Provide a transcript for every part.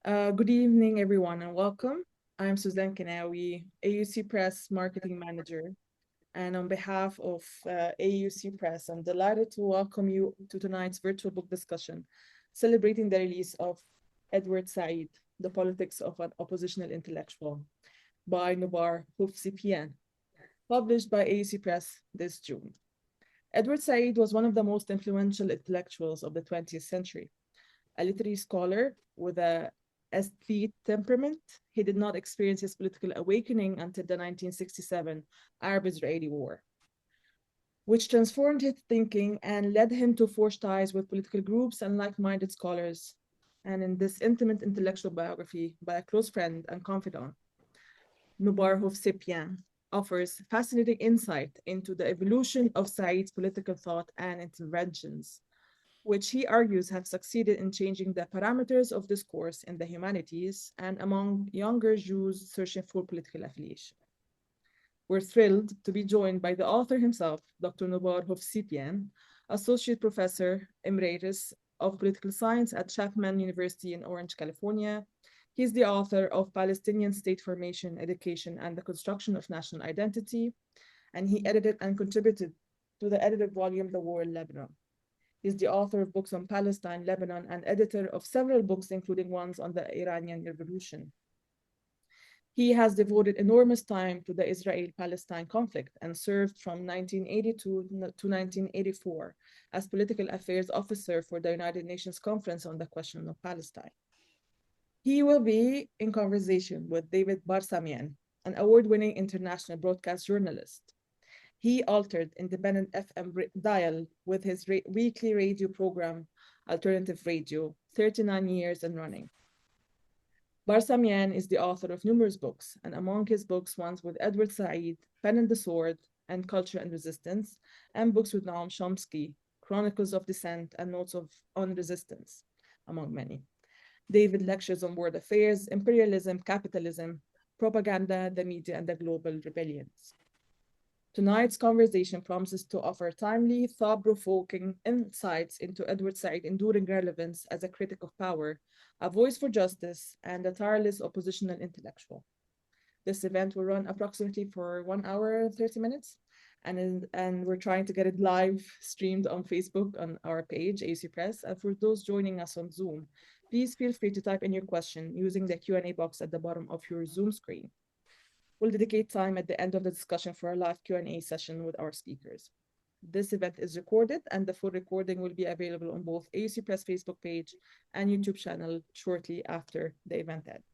Good evening, everyone, and welcome. I'm Suzanne Kenawi, AUC Press Marketing Manager. And on behalf of AUC Press, I'm delighted to welcome you to tonight's virtual book discussion, celebrating the release of Edward Said, The Politics of an Oppositional Intellectual, by Nubar Hovsepian, published by AUC Press this June. Edward Said was one of the most influential intellectuals of the 20th century. A literary scholar with a aesthete temperament, he did not experience his political awakening until the 1967 Arab-Israeli War, which transformed his thinking and led him to forge ties with political groups and like-minded scholars. And in this intimate intellectual biography by a close friend and confidant, Nubar Hovsepian offers fascinating insight into the evolution of Said's political thought and interventions, which he argues have succeeded in changing the parameters of discourse in the humanities and among younger Jews searching for political affiliation. We're thrilled to be joined by the author himself, Dr. Nubar Hovsepian, Associate Professor Emeritus of Political Science at Chapman University in Orange, California. He's the author of Palestinian State Formation, Education, and the Construction of National Identity, and he edited and contributed to the edited volume, The War in Lebanon. He's the author of books on Palestine, Lebanon, and editor of several books, including ones on the Iranian Revolution. He has devoted enormous time to the Israel-Palestine conflict and served from 1982 to 1984 as political affairs officer for the United Nations Conference on the Question of Palestine. He will be in conversation with David Barsamian, an award-winning international broadcast journalist. He altered independent FM dial with his weekly radio program, Alternative Radio, 39 years and running. Barsamian is the author of numerous books, and among his books, ones with Edward Said, Pen and the Sword, and Culture and Resistance, and books with Noam Chomsky, Chronicles of Dissent, and Notes on Resistance, among many. David lectures on world affairs, imperialism, capitalism, propaganda, the media, and the global rebellions. Tonight's conversation promises to offer timely, thought-provoking insights into Edward Said's enduring relevance as a critic of power, a voice for justice, and a tireless oppositional intellectual. This event will run approximately for 1 hour and 30 minutes, and we're trying to get it live streamed on Facebook on our page, AUC Press. And for those joining us on Zoom, please feel free to type in your question using the Q&A box at the bottom of your Zoom screen. We'll dedicate time at the end of the discussion for a live Q&A session with our speakers. This event is recorded, and the full recording will be available on both AUC Press Facebook page and YouTube channel shortly after the event ends.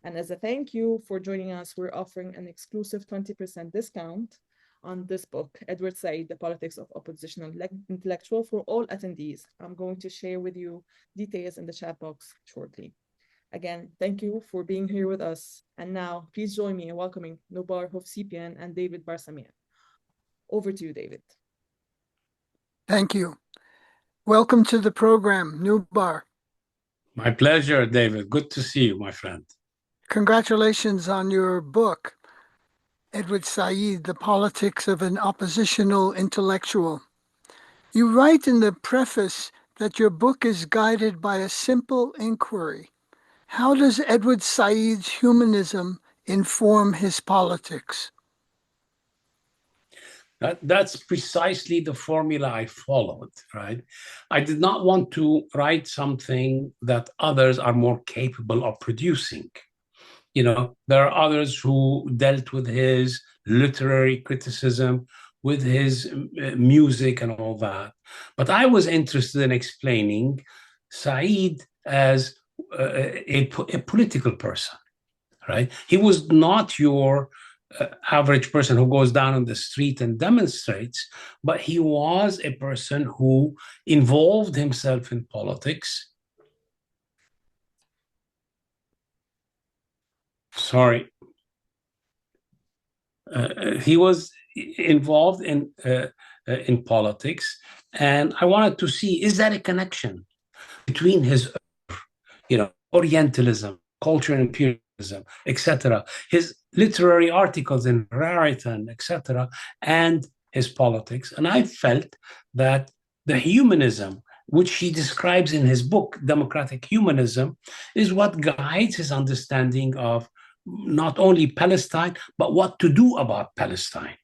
And as a thank you for joining us, we're offering an exclusive 20% discount on this book, Edward Said, The Politics of Oppositional Intellectual, for all attendees. I'm going to share with you details in the chat box shortly. Again, thank you for being here with us. And now, please join me in welcoming Nubar Hovsepian and David Barsamian. Over to you, David. Thank you. Welcome to the program, Nubar. My pleasure, David. Good to see you, my friend. Congratulations on your book, Edward Said, The Politics of an Oppositional Intellectual. You write in the preface that your book is guided by a simple inquiry. How does Edward Said's humanism inform his politics? That's precisely the formula I followed, right? I did not want to write something that others are more capable of producing. You know, there are others who dealt with his literary criticism, with his music and all that. But I was interested in explaining Said as a political person, right? He was not your average person who goes down on the street and demonstrates, but he was a person who involved himself in politics. He was involved in politics, and I wanted to see, is that a connection between his Orientalism, culture and imperialism, etc., his literary articles in Raritan, etc., and his politics. And I felt that the humanism which he describes in his book, Democratic Humanism, is what guides his understanding of not only Palestine, but what to do about Palestine.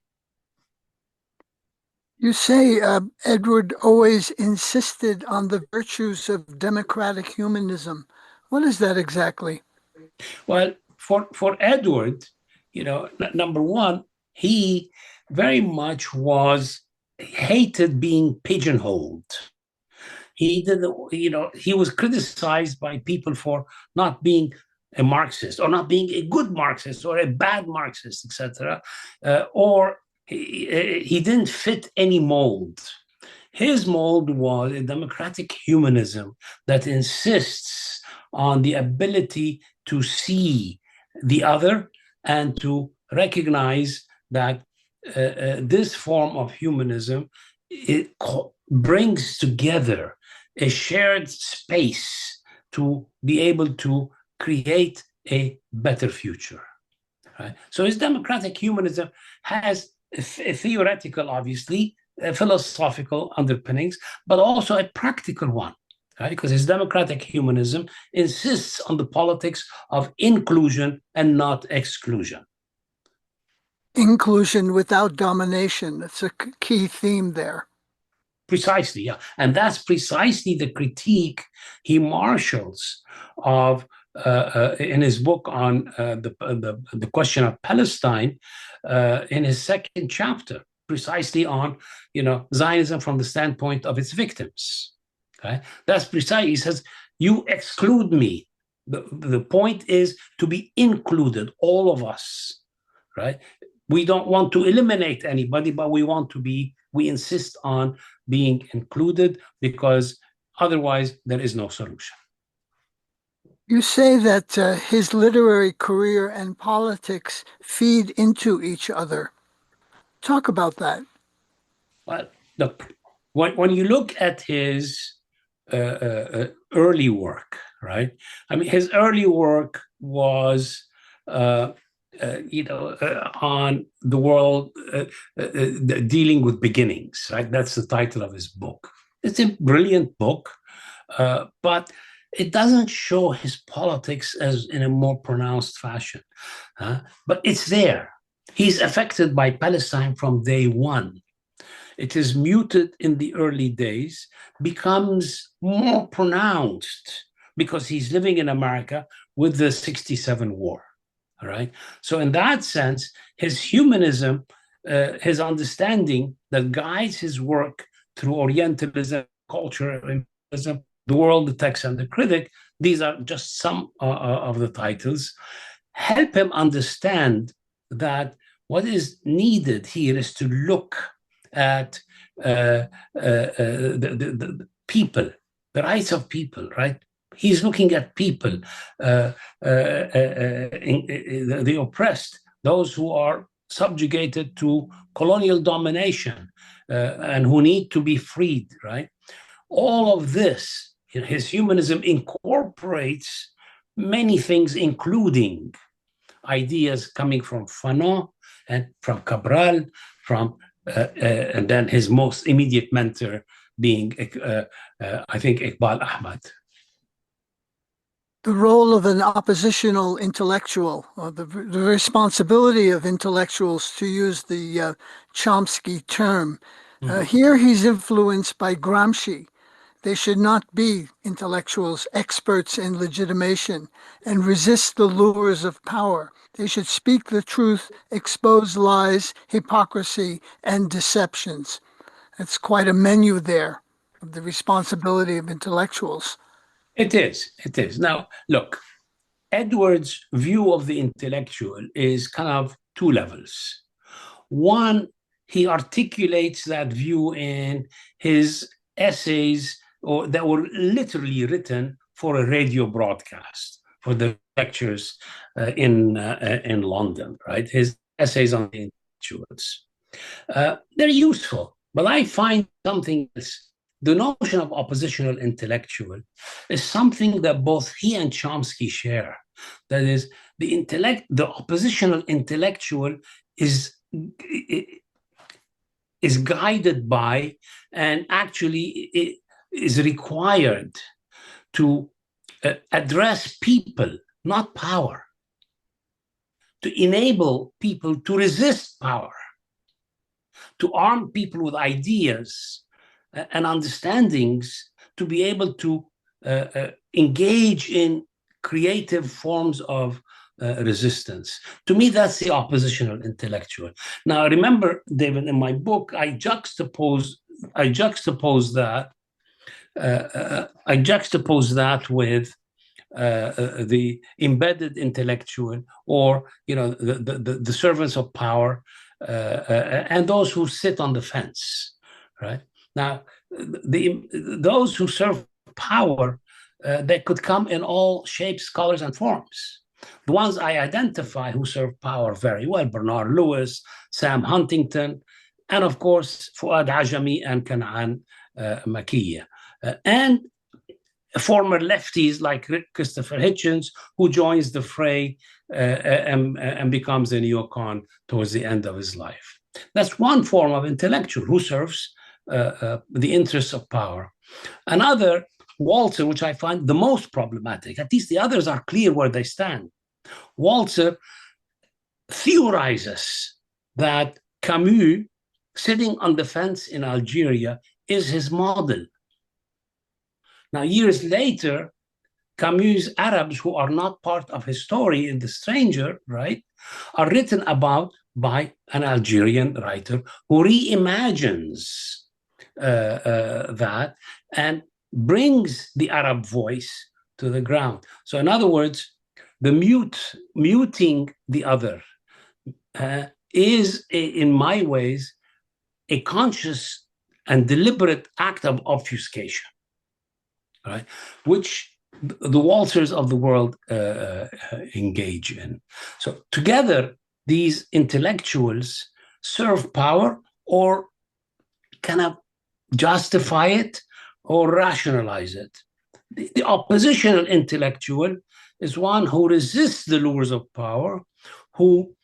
You say Edward always insisted on the virtues of democratic humanism. What is that exactly? Well, for Edward, number one, he very much hated being pigeonholed. He did, he was criticized by people for not being a Marxist or not being a good Marxist or a bad Marxist, etc. Or he didn't fit any mold. His mold was a democratic humanism that insists on the ability to see the other and to recognize that this form of humanism brings together a shared space to be able to create a better future. Right? So his democratic humanism has a theoretical, obviously, philosophical underpinnings, but also a practical one. Right? Because his democratic humanism insists on the politics of inclusion and not exclusion. Inclusion without domination. That's a key theme there. Precisely, yeah. And that's precisely the critique he marshals of in his book on the question of Palestine, in his second chapter, precisely on Zionism from the standpoint of its victims. Okay, that's precise. He says, "You exclude me. The point is to be included, all of us, right? We don't want to eliminate anybody, but we insist on being included because otherwise there is no solution." You say that his literary career and politics feed into each other. Talk about that. Well, look, when you look at his early work, right? I mean, his early work was on the world, dealing with beginnings, right? That's the title of his book. It's a brilliant book, but it doesn't show his politics as in a more pronounced fashion. But it's there. He's affected by Palestine from day one. It is muted in the early days, becomes more pronounced because he's living in America with the 67 war. All right. So in that sense, his humanism, his understanding that guides his work through Orientalism, culture, the world, the text, and the critic, these are just some of the titles, help him understand that what is needed here is to look at the people, the rights of people, right? He's looking at people, the oppressed, those who are subjugated to colonial domination and who need to be freed, right? All of this, his humanism incorporates many things, including ideas coming from Fanon and from Cabral, and then his most immediate mentor being, I think, Iqbal Ahmad. The role of an oppositional intellectual, or the responsibility of intellectuals, to use the Chomsky term. Here he's influenced by Gramsci. They should not be intellectuals, experts in legitimation, and resist the lures of power. They should speak the truth, expose lies, hypocrisy, and deceptions. It's quite a menu there of the responsibility of intellectuals. It is. Now, look, Edward's view of the intellectual is kind of two levels. One, he articulates that view in his essays that were literally written for a radio broadcast, for the lectures in London, right? His essays on the intellectuals. They're useful, but I find something else. The notion of oppositional intellectual is something that both he and Chomsky share. That is, the oppositional intellectual is guided by, and actually is required to address people, not power, to enable people to resist power, to arm people with ideas and understandings to be able to engage in creative forms of resistance. To me, that's the oppositional intellectual. Now, remember, David, in my book, I juxtapose that with the embedded intellectual, or the servants of power, and those who sit on the fence. Right now, those who serve power, they could come in all shapes, colors, and forms. The ones I identify who serve power very well: Bernard Lewis, Sam Huntington, and of course Fuad Ajami and Kanaan Makiya, and former lefties like Christopher Hitchens, who joins the fray and becomes a neocon towards the end of his life. That's one form of intellectual who serves the interests of power. Another, Walzer, which I find the most problematic, at least the others are clear where they stand. Walzer theorizes that Camus, sitting on the fence in Algeria, is his model. Now, years later, Camus' Arabs, who are not part of his story in The Stranger, right, are written about by an Algerian writer who reimagines that and brings the Arab voice to the ground. So, in other words, the muting the other is, in my ways, a conscious and deliberate act of obfuscation. Right, which the Walzers of the world engage in. So together, these intellectuals serve power, or kind of justify it or rationalize it. The oppositional intellectual is one who resists the lures of power, who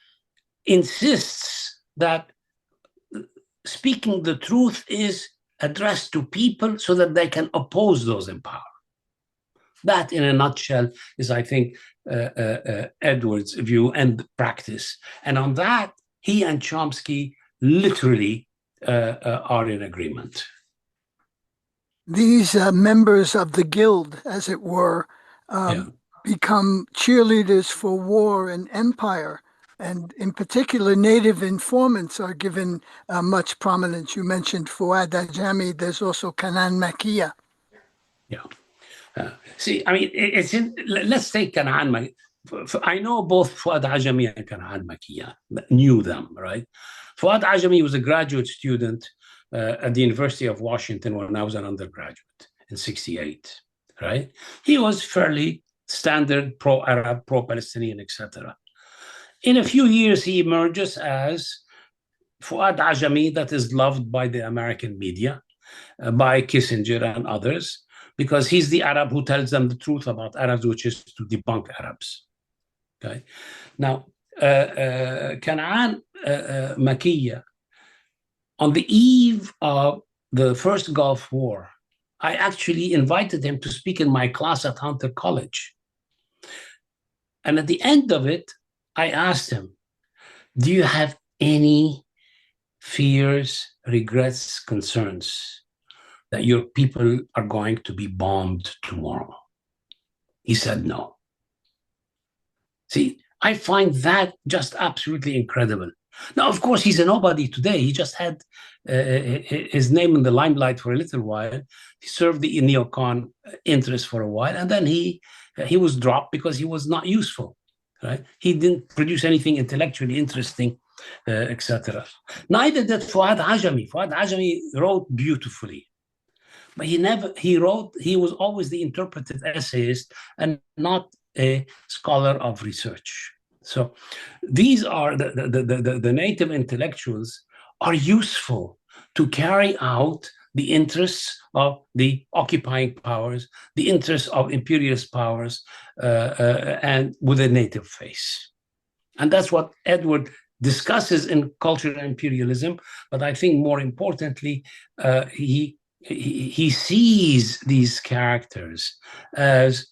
insists that speaking the truth is addressed to people so that they can oppose those in power. That, in a nutshell, is, I think, Edward's view and practice. And on that, he and Chomsky literally are in agreement. These members of the guild, as it were, become cheerleaders for war and empire. And in particular, native informants are given much prominence. You mentioned Fuad Ajami. There's also Kanaan Makiya. Yeah. See, I mean, let's take Kanaan Makiya. I know both Fuad Ajami and Kanaan Makiya, knew them, right? Fuad Ajami was a graduate student at the University of Washington when I was an undergraduate in '68, right? He was fairly standard pro-Arab, pro-Palestinian, etc. In a few years, he emerges as Fuad Ajami, that is loved by the American media, by Kissinger and others, because he's the Arab who tells them the truth about Arabs, which is to debunk Arabs. Okay. Now, Kanaan Makiya, on the eve of the first Gulf War, I actually invited him to speak in my class at Hunter College. And at the end of it, I asked him, do you have any fears, regrets, concerns that your people are going to be bombed tomorrow? He said no. See, I find that just absolutely incredible. Now, of course, he's a nobody today. He just had his name in the limelight for a little while. He served the neocon interest for a while, and then he was dropped because he was not useful. Right? He didn't produce anything intellectually interesting, etc. Neither did Fuad Ajami. Fuad Ajami wrote beautifully, but he was always the interpretive essayist and not a scholar of research. So these are the native intellectuals are useful to carry out the interests of the occupying powers, the interests of imperialist powers, and with a native face. And that's what Edward discusses in Culture and Imperialism. But I think more importantly, he he sees these characters as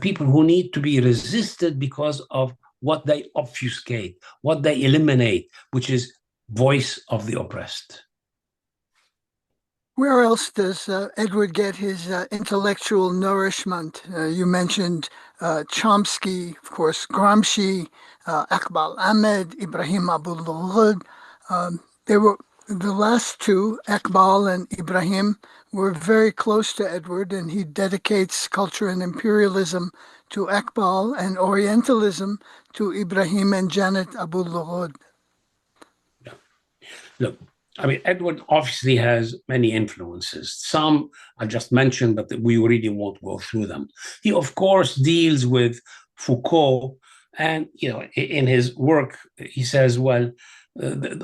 people who need to be resisted because of what they obfuscate, what they eliminate, which is voice of the oppressed. Where else does Edward get his intellectual nourishment? You mentioned Chomsky, of course, Gramsci, Iqbal Ahmed, Ibrahim Abu-Lughod. They were the last two, Iqbal and Ibrahim, were very close to Edward, and he dedicates Culture and Imperialism to Iqbal and Orientalism to Ibrahim and Janet Abu-Lughod. Yeah. Look, I mean, Edward obviously has many influences. Some I just mentioned, but we really won't go through them. He, of course, deals with Foucault, and in his work, he says, well,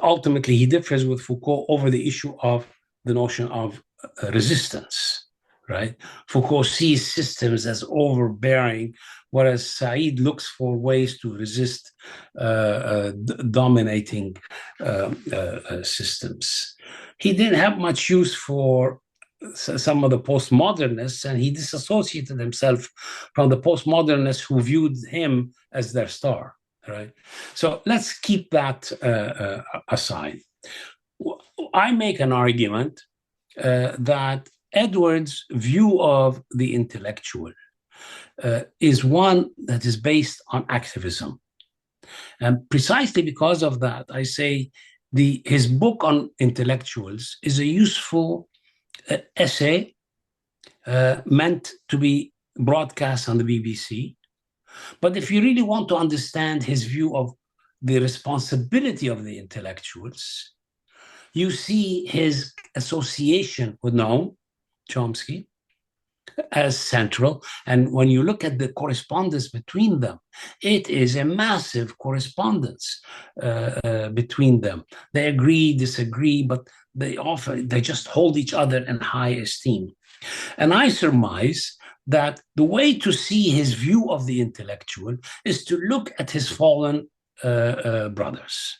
ultimately, he differs with Foucault over the issue of the notion of resistance. Right? Foucault sees systems as overbearing, whereas Said looks for ways to resist dominating systems. He didn't have much use for some of the postmodernists, and he disassociated himself from the postmodernists who viewed him as their star. Right? So let's keep that aside. I make an argument that Edward's view of the intellectual is one that is based on activism. And precisely because of that, I say his book on intellectuals is a useful essay meant to be broadcast on the BBC. But if you really want to understand his view of the responsibility of the intellectuals, you see his association with Noam Chomsky as central. And when you look at the correspondence between them, it is a massive correspondence between them. They agree, disagree, but they just hold each other in high esteem. And I surmise that the way to see his view of the intellectual is to look at his fallen brothers.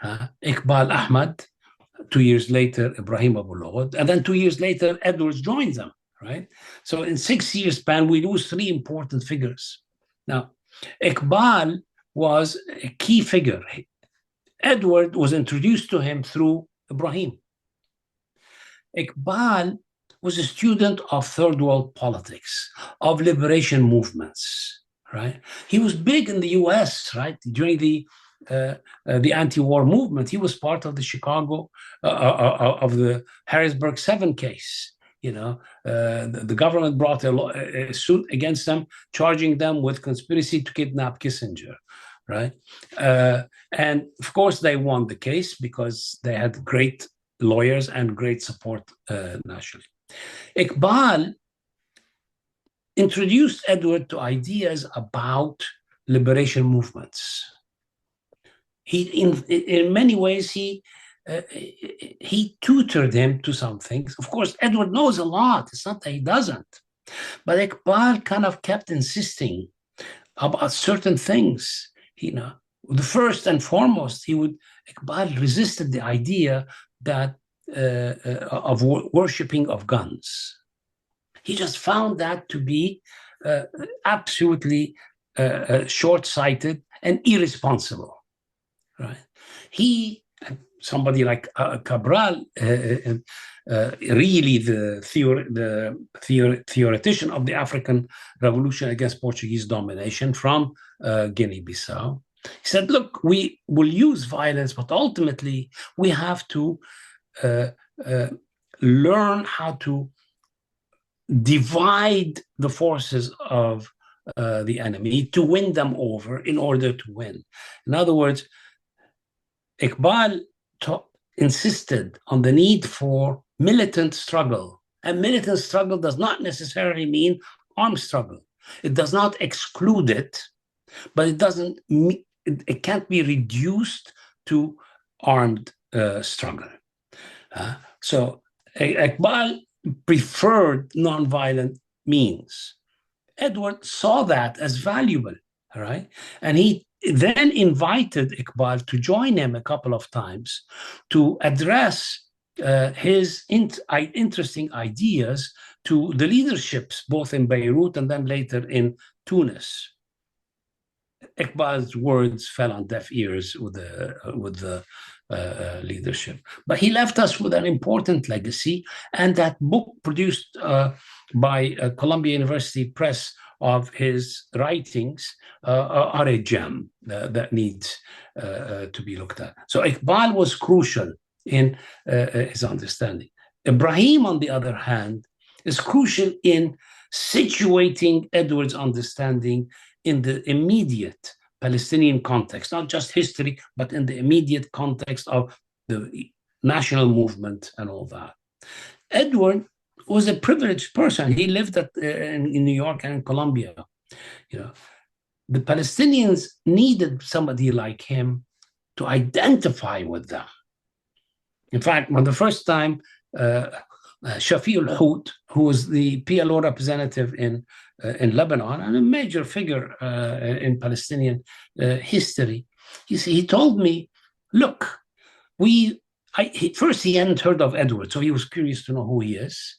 Iqbal Ahmed, 2 years later, Ibrahim Abu-Lughod, and then 2 years later, Edwards joins them, right? So in 6 years span, we lose three important figures. Now, Iqbal was a key figure. Edward was introduced to him through Ibrahim. Iqbal was a student of third world politics, of liberation movements, right? He was big in the US, right? During the anti-war movement. He was part of the Chicago, of the Harrisburg 7 case. The government brought a suit against them, charging them with conspiracy to kidnap Kissinger, right? And of course, they won the case because they had great lawyers and great support nationally. Iqbal introduced Edward to ideas about liberation movements. In many ways, he tutored him to some things. Of course, Edward knows a lot. It's not that he doesn't. But Iqbal kind of kept insisting about certain things. The first and foremost, Iqbal resisted the idea that of worshipping of guns. He just found that to be absolutely short-sighted and irresponsible. Right? Somebody like Cabral, really the theoretician of the African revolution against Portuguese domination from Guinea-Bissau, he said, look, we will use violence, but ultimately we have to learn how to divide the forces of the enemy to win them over in order to win. In other words, Iqbal insisted on the need for militant struggle. And militant struggle does not necessarily mean armed struggle. It does not exclude it, but it can't be reduced to armed struggle. So Iqbal preferred nonviolent means. Edward saw that as valuable, all right? And he then invited Iqbal to join him a couple of times to address his interesting ideas to the leaderships, both in Beirut and then later in Tunis. Iqbal's words fell on deaf ears with the leadership. But he left us with an important legacy, and that book produced by Columbia University Press of his writings are a gem that needs to be looked at. So Iqbal was crucial in his understanding. Ibrahim, on the other hand, is crucial in situating Edward's understanding in the immediate Palestinian context, not just history, but in the immediate context of the national movement and all that. Edward was a privileged person. He lived in New York and in Columbia. The Palestinians needed somebody like him to identify with them. In fact, on the first time, Shafi al-Hout, who was the PLO representative in Lebanon and a major figure in Palestinian history, he told me, look, first he hadn't heard of Edward, so he was curious to know who he is.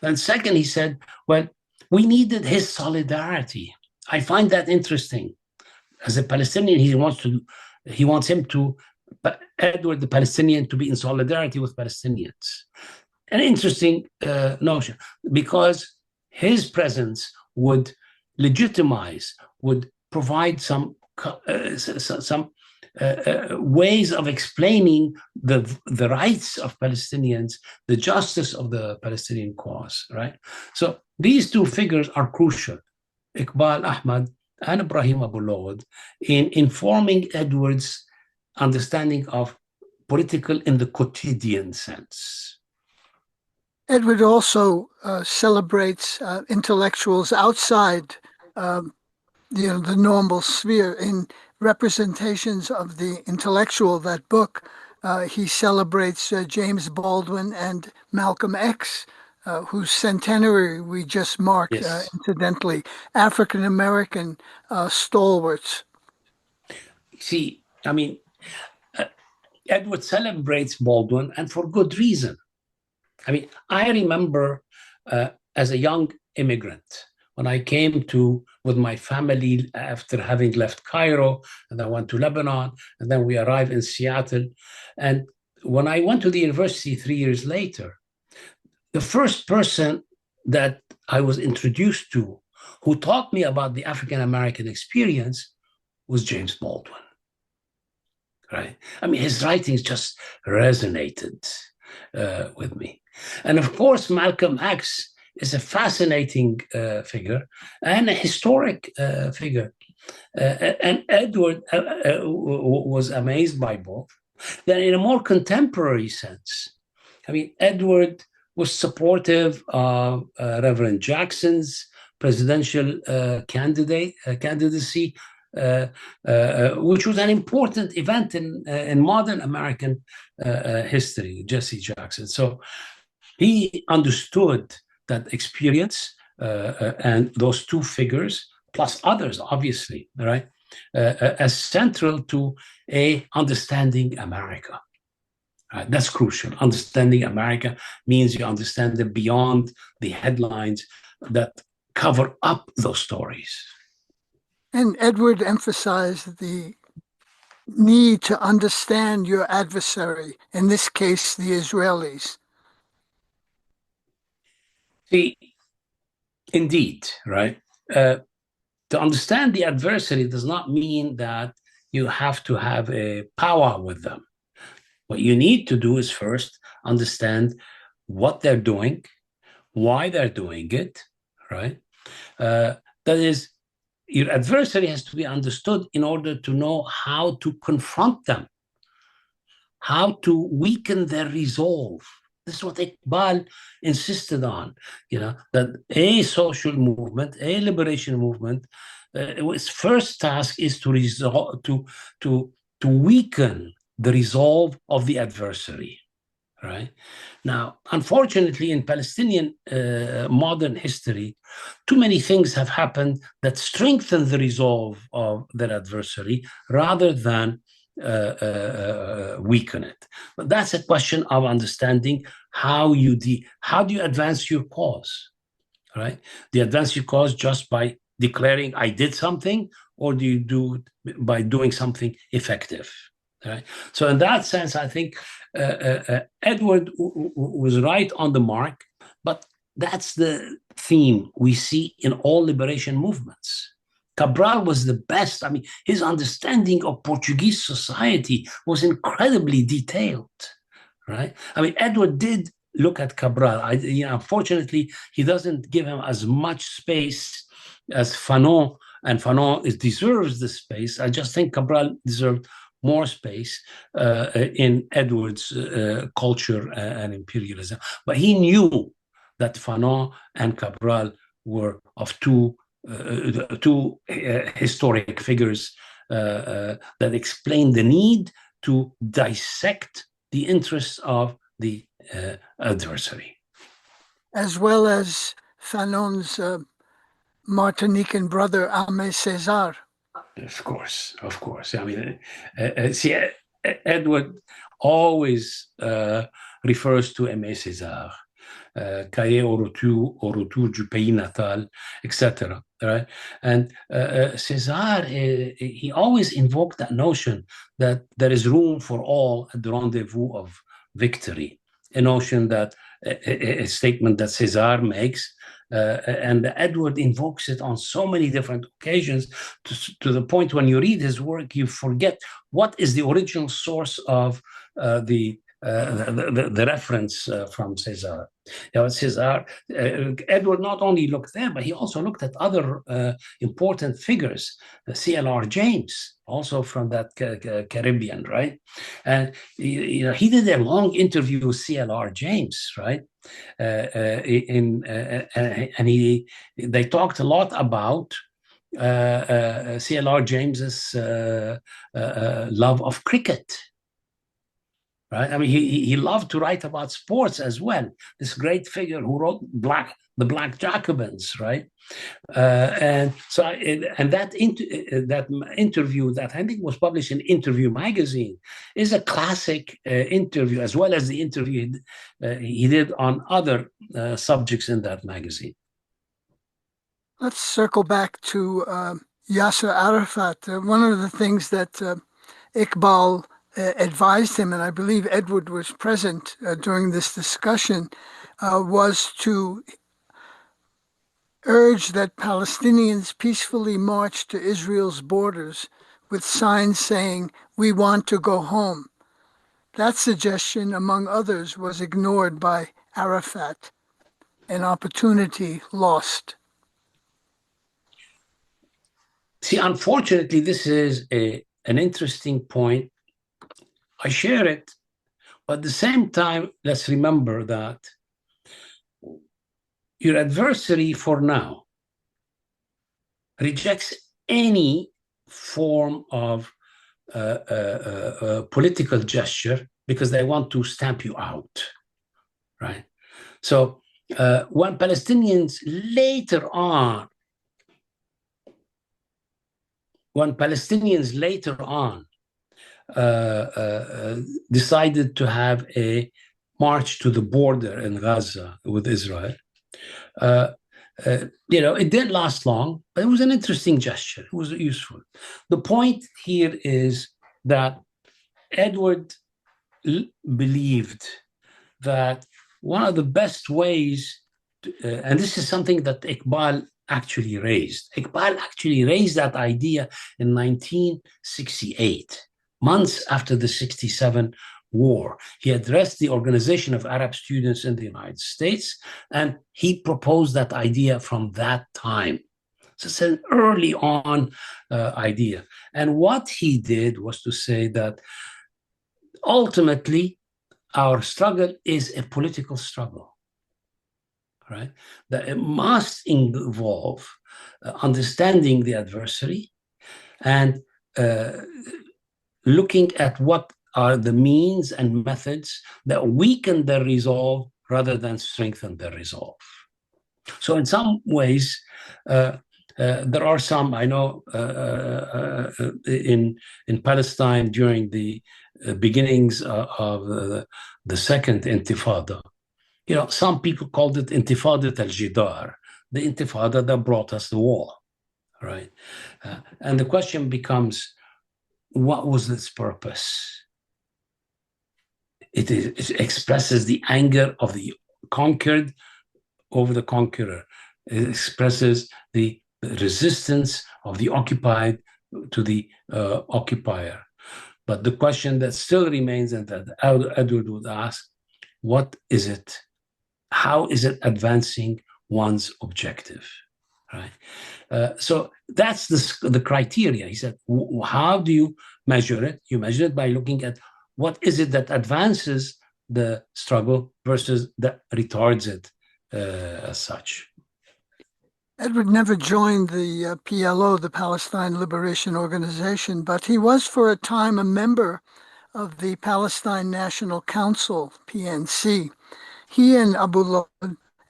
Then second, he said, well, we needed his solidarity. I find that interesting. As a Palestinian, he wants Edward the Palestinian to be in solidarity with Palestinians. An interesting notion, because his presence would legitimize, would provide some ways of explaining the rights of Palestinians, the justice of the Palestinian cause, right? So these two figures are crucial, Iqbal Ahmad and Ibrahim Abu Lawad, in informing Edward's understanding of political in the quotidian sense. Edward also celebrates intellectuals outside the normal sphere. In Representations of the Intellectual, that book, he celebrates James Baldwin and Malcolm X, whose centenary we just marked, yes. Incidentally, African-American stalwarts. See, I mean, Edward celebrates Baldwin, and for good reason. I mean, I remember as a young immigrant, when I came with my family after having left Cairo, and I went to Lebanon, and then we arrived in Seattle. And when I went to the university 3 years later, the first person that I was introduced to who taught me about the African-American experience was James Baldwin. Right? I mean, his writings just resonated with me. And of course, Malcolm X is a fascinating figure and a historic figure. And Edward was amazed by both. Then in a more contemporary sense, I mean, Edward was supportive of Reverend Jackson's presidential candidacy, which was an important event in modern American history, Jesse Jackson. So he understood that experience and those two figures, plus others, obviously, right, as central to understanding America. That's crucial. Understanding America means you understand it beyond the headlines that cover up those stories. And Edward emphasized the need to understand your adversary, in this case, the Israelis. See, indeed, right? To understand the adversary does not mean that you have to have a power with them. What you need to do is first understand what they're doing, why they're doing it, right? That is, your adversary has to be understood in order to know how to confront them, how to weaken their resolve. This is what Iqbal insisted on, that a social movement, a liberation movement, its first task is to weaken the resolve of the adversary, right? Now, unfortunately, in Palestinian modern history, too many things have happened that strengthen the resolve of their adversary rather than weaken it. But that's a question of understanding how do you advance your cause, right? Do you advance your cause just by declaring I did something, or do you do it by doing something effective? Right? So in that sense, I think Edward was right on the mark, but that's the theme we see in all liberation movements. Cabral was the best. I mean, his understanding of Portuguese society was incredibly detailed, right? I mean, Edward did look at Cabral. Unfortunately, he doesn't give him as much space as Fanon, and Fanon deserves the space. I just think Cabral deserved more space in Edward's culture and imperialism. But he knew that Fanon and Cabral were of two historic figures that explain the need to dissect the interests of the adversary. As well as Fanon's Martinican brother, Aimé Césaire. Of course. I mean, see, Edward always refers to Aimé Césaire, Cahiers au retour du pays natal, etc. Right? And Césaire, he always invoked that notion that there is room for all at the rendezvous of victory, a notion that a statement that Césaire makes. And Edward invokes it on so many different occasions to the point when you read his work, you forget what is the original source of the reference from Césaire. Césaire, Edward not only looked there, but he also looked at other important figures, C.L.R. James, also from that Caribbean, right? And he did a long interview with C.L.R. James, right? And they talked a lot about C.L.R. James's love of cricket. Right? I mean, he loved to write about sports as well. This great figure who wrote the Black Jacobins, right? And so, that interview that I think was published in Interview magazine is a classic interview, as well as the interview he did on other subjects in that magazine. Let's circle back to Yasser Arafat. One of the things that Iqbal advised him, and I believe Edward was present during this discussion, was to urge that Palestinians peacefully march to Israel's borders with signs saying, "We want to go home." That suggestion, among others, was ignored by Arafat, an opportunity lost. See, unfortunately, this is an interesting point. I share it, but at the same time, let's remember that your adversary for now rejects any form of political gesture because they want to stamp you out, right? So when Palestinians later on decided to have a march to the border in Gaza with Israel, it didn't last long, but it was an interesting gesture. It was useful. The point here is that Edward believed that one of the best ways, and this is something that Iqbal actually raised. Iqbal actually raised that idea in 1968, months after the 67 war. He addressed the Organization of Arab Students in the United States, and he proposed that idea from that time. So it's an early on idea. And what he did was to say that ultimately our struggle is a political struggle. Right? That it must involve understanding the adversary and looking at what are the means and methods that weaken their resolve rather than strengthen their resolve. So in some ways, There are some, I know, in Palestine during the beginnings of the second Intifada. Some people called it Intifadat al-Jidar, the Intifada that brought us the wall, right? And the question becomes, what was its purpose? It expresses the anger of the conquered over the conqueror. It expresses the resistance of the occupied to the occupier. But the question that still remains, and that Edward would ask, what is it? How is it advancing one's objective? Right. So that's the criteria. He said, how do you measure it? You measure it by looking at what is it that advances the struggle versus that retards it as such. Edward never joined the PLO, the Palestine Liberation Organization, but he was for a time a member of the Palestine National Council, PNC. He and Abullah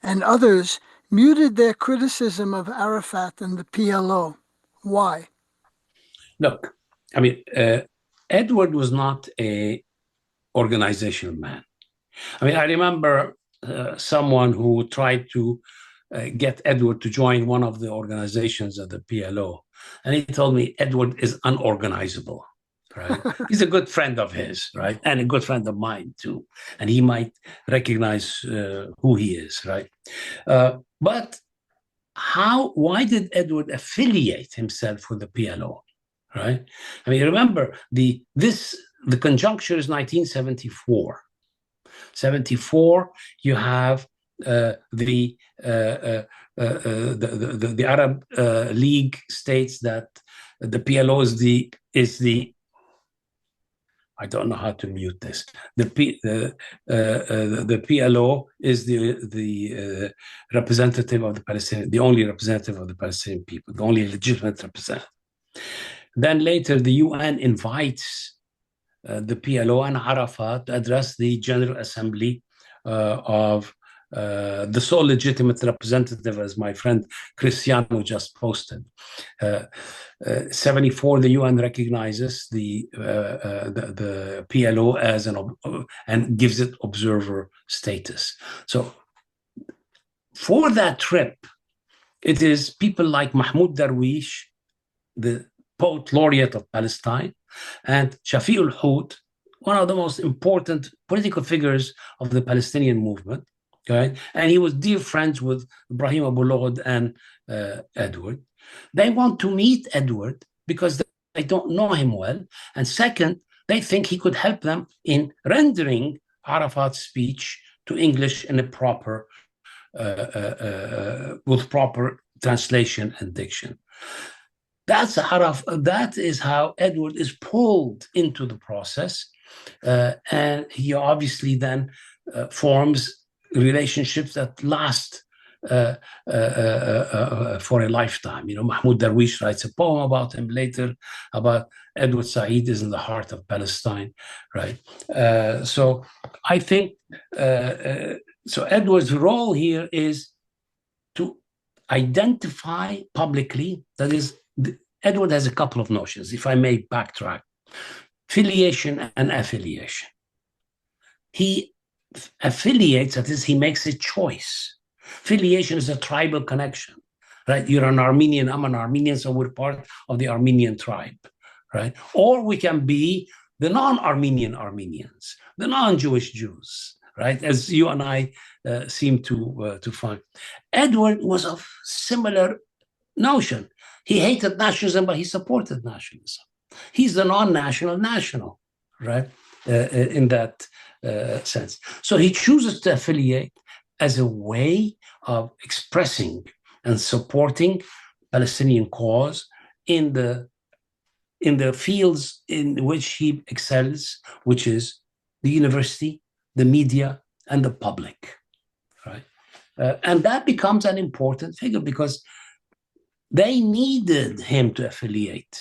and others muted their criticism of Arafat and the PLO. Why? Look, I mean, Edward was not an organizational man. I mean, I remember someone who tried to get Edward to join one of the organizations of the PLO. And he told me Edward is unorganizable, right? He's a good friend of his, right? And a good friend of mine, too. And he might recognize who he is, right? But why did Edward affiliate himself with the PLO, right? I mean, remember, the conjuncture is 1974. 74, you have the Arab League states that the PLO is the I don't know how to mute this. The PLO is the representative of the Palestinian, the only representative of the Palestinian people, the only legitimate representative. Then later, the UN invites the PLO and Arafat to address the General Assembly of the sole legitimate representative, as my friend Cristiano just posted. 74, the UN recognizes the PLO as and gives it observer status. So for that trip, it is people like Mahmoud Darwish, the poet laureate of Palestine, and Shafi ul-Hut, one of the most important political figures of the Palestinian movement. Okay? And he was dear friends with Ibrahim Abulogd and Edward. They want to meet Edward because they don't know him well. And second, they think he could help them in rendering Arafat's speech to English in a proper, with proper translation and diction. That is how Edward is pulled into the process. And he obviously then forms relationships that last for a lifetime. Mahmoud Darwish writes a poem about him later, about Edward Said is in the heart of Palestine, right? So I think, so Edward's role here is to identify publicly, that is, Edward has a couple of notions, if I may backtrack: filiation and affiliation. He affiliates, that is, he makes a choice. Filiation is a tribal connection, right? You're an Armenian, I'm an Armenian, so we're part of the Armenian tribe, right? Or we can be the non-Armenian Armenians, the non-Jewish Jews, right? As you and I seem to find. Edward was of similar notion. He hated nationalism, but he supported nationalism. He's the non-national national, right? In that sense. So he chooses to affiliate as a way of expressing and supporting Palestinian cause in the fields in which he excels, which is the university, the media, and the public, right? And that becomes an important figure because they needed him to affiliate.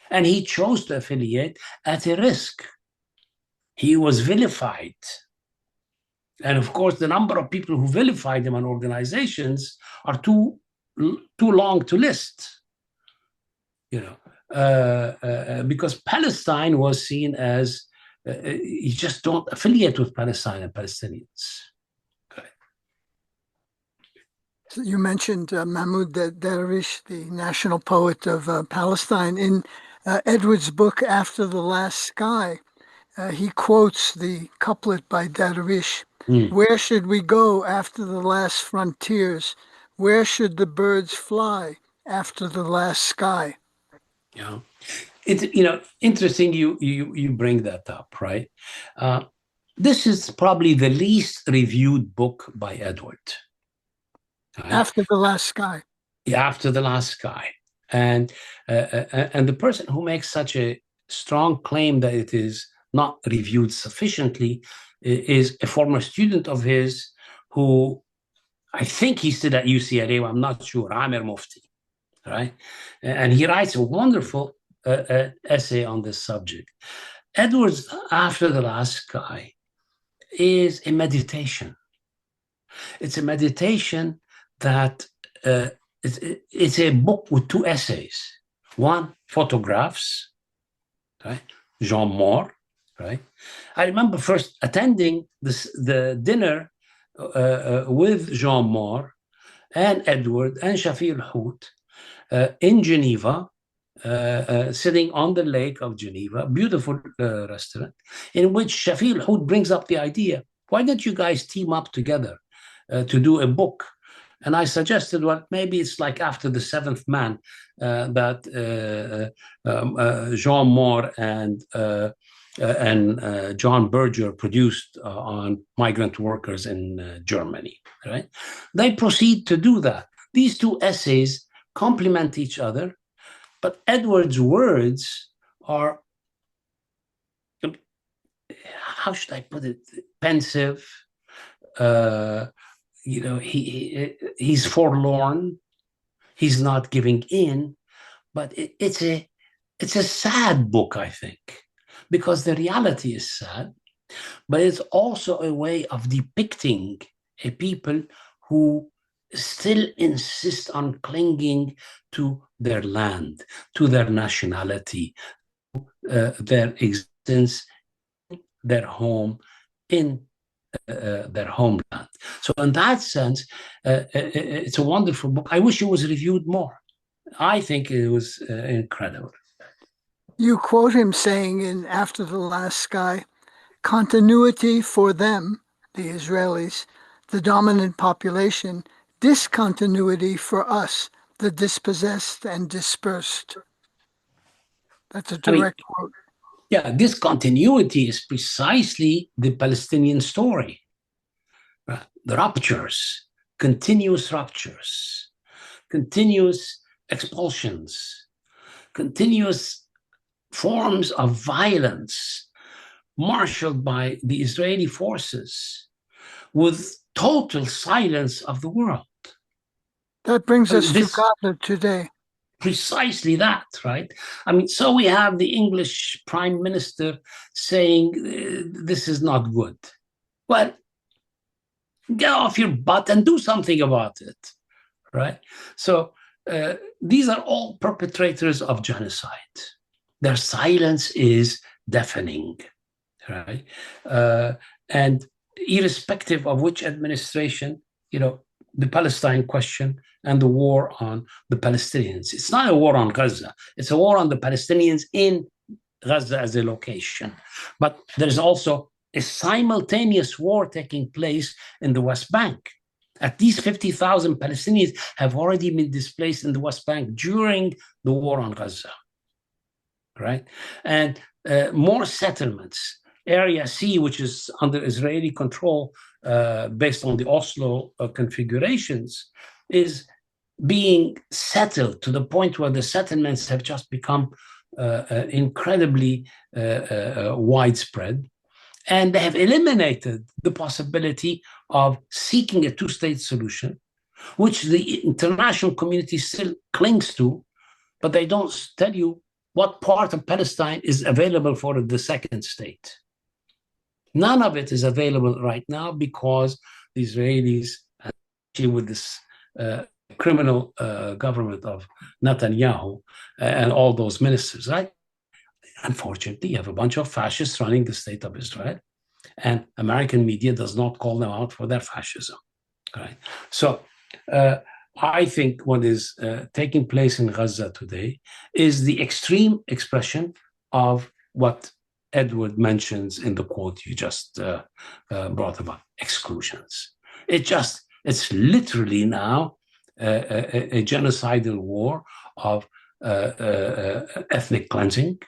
And he chose to affiliate at a risk. He was vilified. And of course, the number of people who vilified him and organizations are too too long to list, because Palestine was seen as you just don't affiliate with Palestine and Palestinians. Okay. So you mentioned Mahmoud Darwish, the national poet of Palestine. In Edward's book, After the Last Sky, he quotes the couplet by Darwish, "Where should we go after the last frontiers? Where should the birds fly after the last sky?" Yeah, it's interesting you bring that up, right? This is probably the least reviewed book by Edward. Right? After the Last Sky. Yeah, After the Last Sky, and the person who makes such a strong claim that it is not reviewed sufficiently is a former student of his who I think he stood at UCLA, I'm not sure, Amir Mufti, right? And he writes a wonderful essay on this subject. Edward's After the Last Sky is a meditation. It's a meditation that it's a book with two essays. One, photographs, right? Jean Moore, right? I remember first attending the dinner with Jean Moore and Edward and Shafi al-Hout in Geneva, sitting on the lake of Geneva, a beautiful restaurant, in which Shafi al-Hout brings up the idea, why don't you guys team up together to do a book? And I suggested, well, maybe it's like After the Seventh Man that Jean Moore and John Berger produced on migrant workers in Germany, right? They proceed to do that. These two essays complement each other, but Edward's words are, how should I put it, pensive. He's forlorn. He's not giving in, but it's a sad book, I think, because the reality is sad, but it's also a way of depicting a people who still insist on clinging to their land, to their nationality, their existence, their home, in their homeland. So in that sense, it's a wonderful book. I wish it was reviewed more. I think it was incredible. You quote him saying in After the Last Sky, "Continuity for them," the Israelis, the dominant population, discontinuity for us, the dispossessed and dispersed. That's a direct quote. Yeah, discontinuity is precisely the Palestinian story. The ruptures, continuous expulsions, continuous forms of violence marshaled by the Israeli forces with total silence of the world. That brings us to Gaza today. Precisely that, right? I mean, so we have the English Prime Minister saying this is not good. Well, get off your butt and do something about it, right? So these are all perpetrators of genocide. Their silence is deafening, right? And irrespective of which administration, the Palestine question and the war on the Palestinians. It's not a war on Gaza. It's a war on the Palestinians in Gaza as a location. But there's also a simultaneous war taking place in the West Bank. At least 50,000 Palestinians have already been displaced in the West Bank during the war on Gaza, right? And more settlements. Area C, which is under Israeli control based on the Oslo configurations, is being settled to the point where the settlements have just become incredibly widespread. And they have eliminated the possibility of seeking a two-state solution, which the international community still clings to, but they don't tell you what part of Palestine is available for the second state. None of it is available right now because the Israelis, with this criminal government of Netanyahu and all those ministers, right? Unfortunately, you have a bunch of fascists running the state of Israel, and American media does not call them out for their fascism, right? So I think what is taking place in Gaza today is the extreme expression of what Edward mentions in the quote you just brought about, exclusions. It's literally now a genocidal war of ethnic cleansing,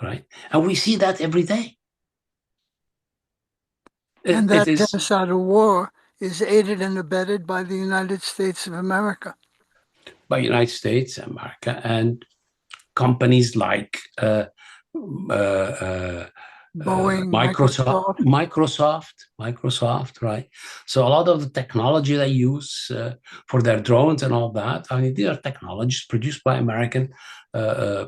right? And we see that every day. And that genocidal war is aided and abetted by the United States of America. By United States, America, and companies like Boeing, Microsoft, right? So a lot of the technology they use for their drones and all that, I mean, these are technologies produced by American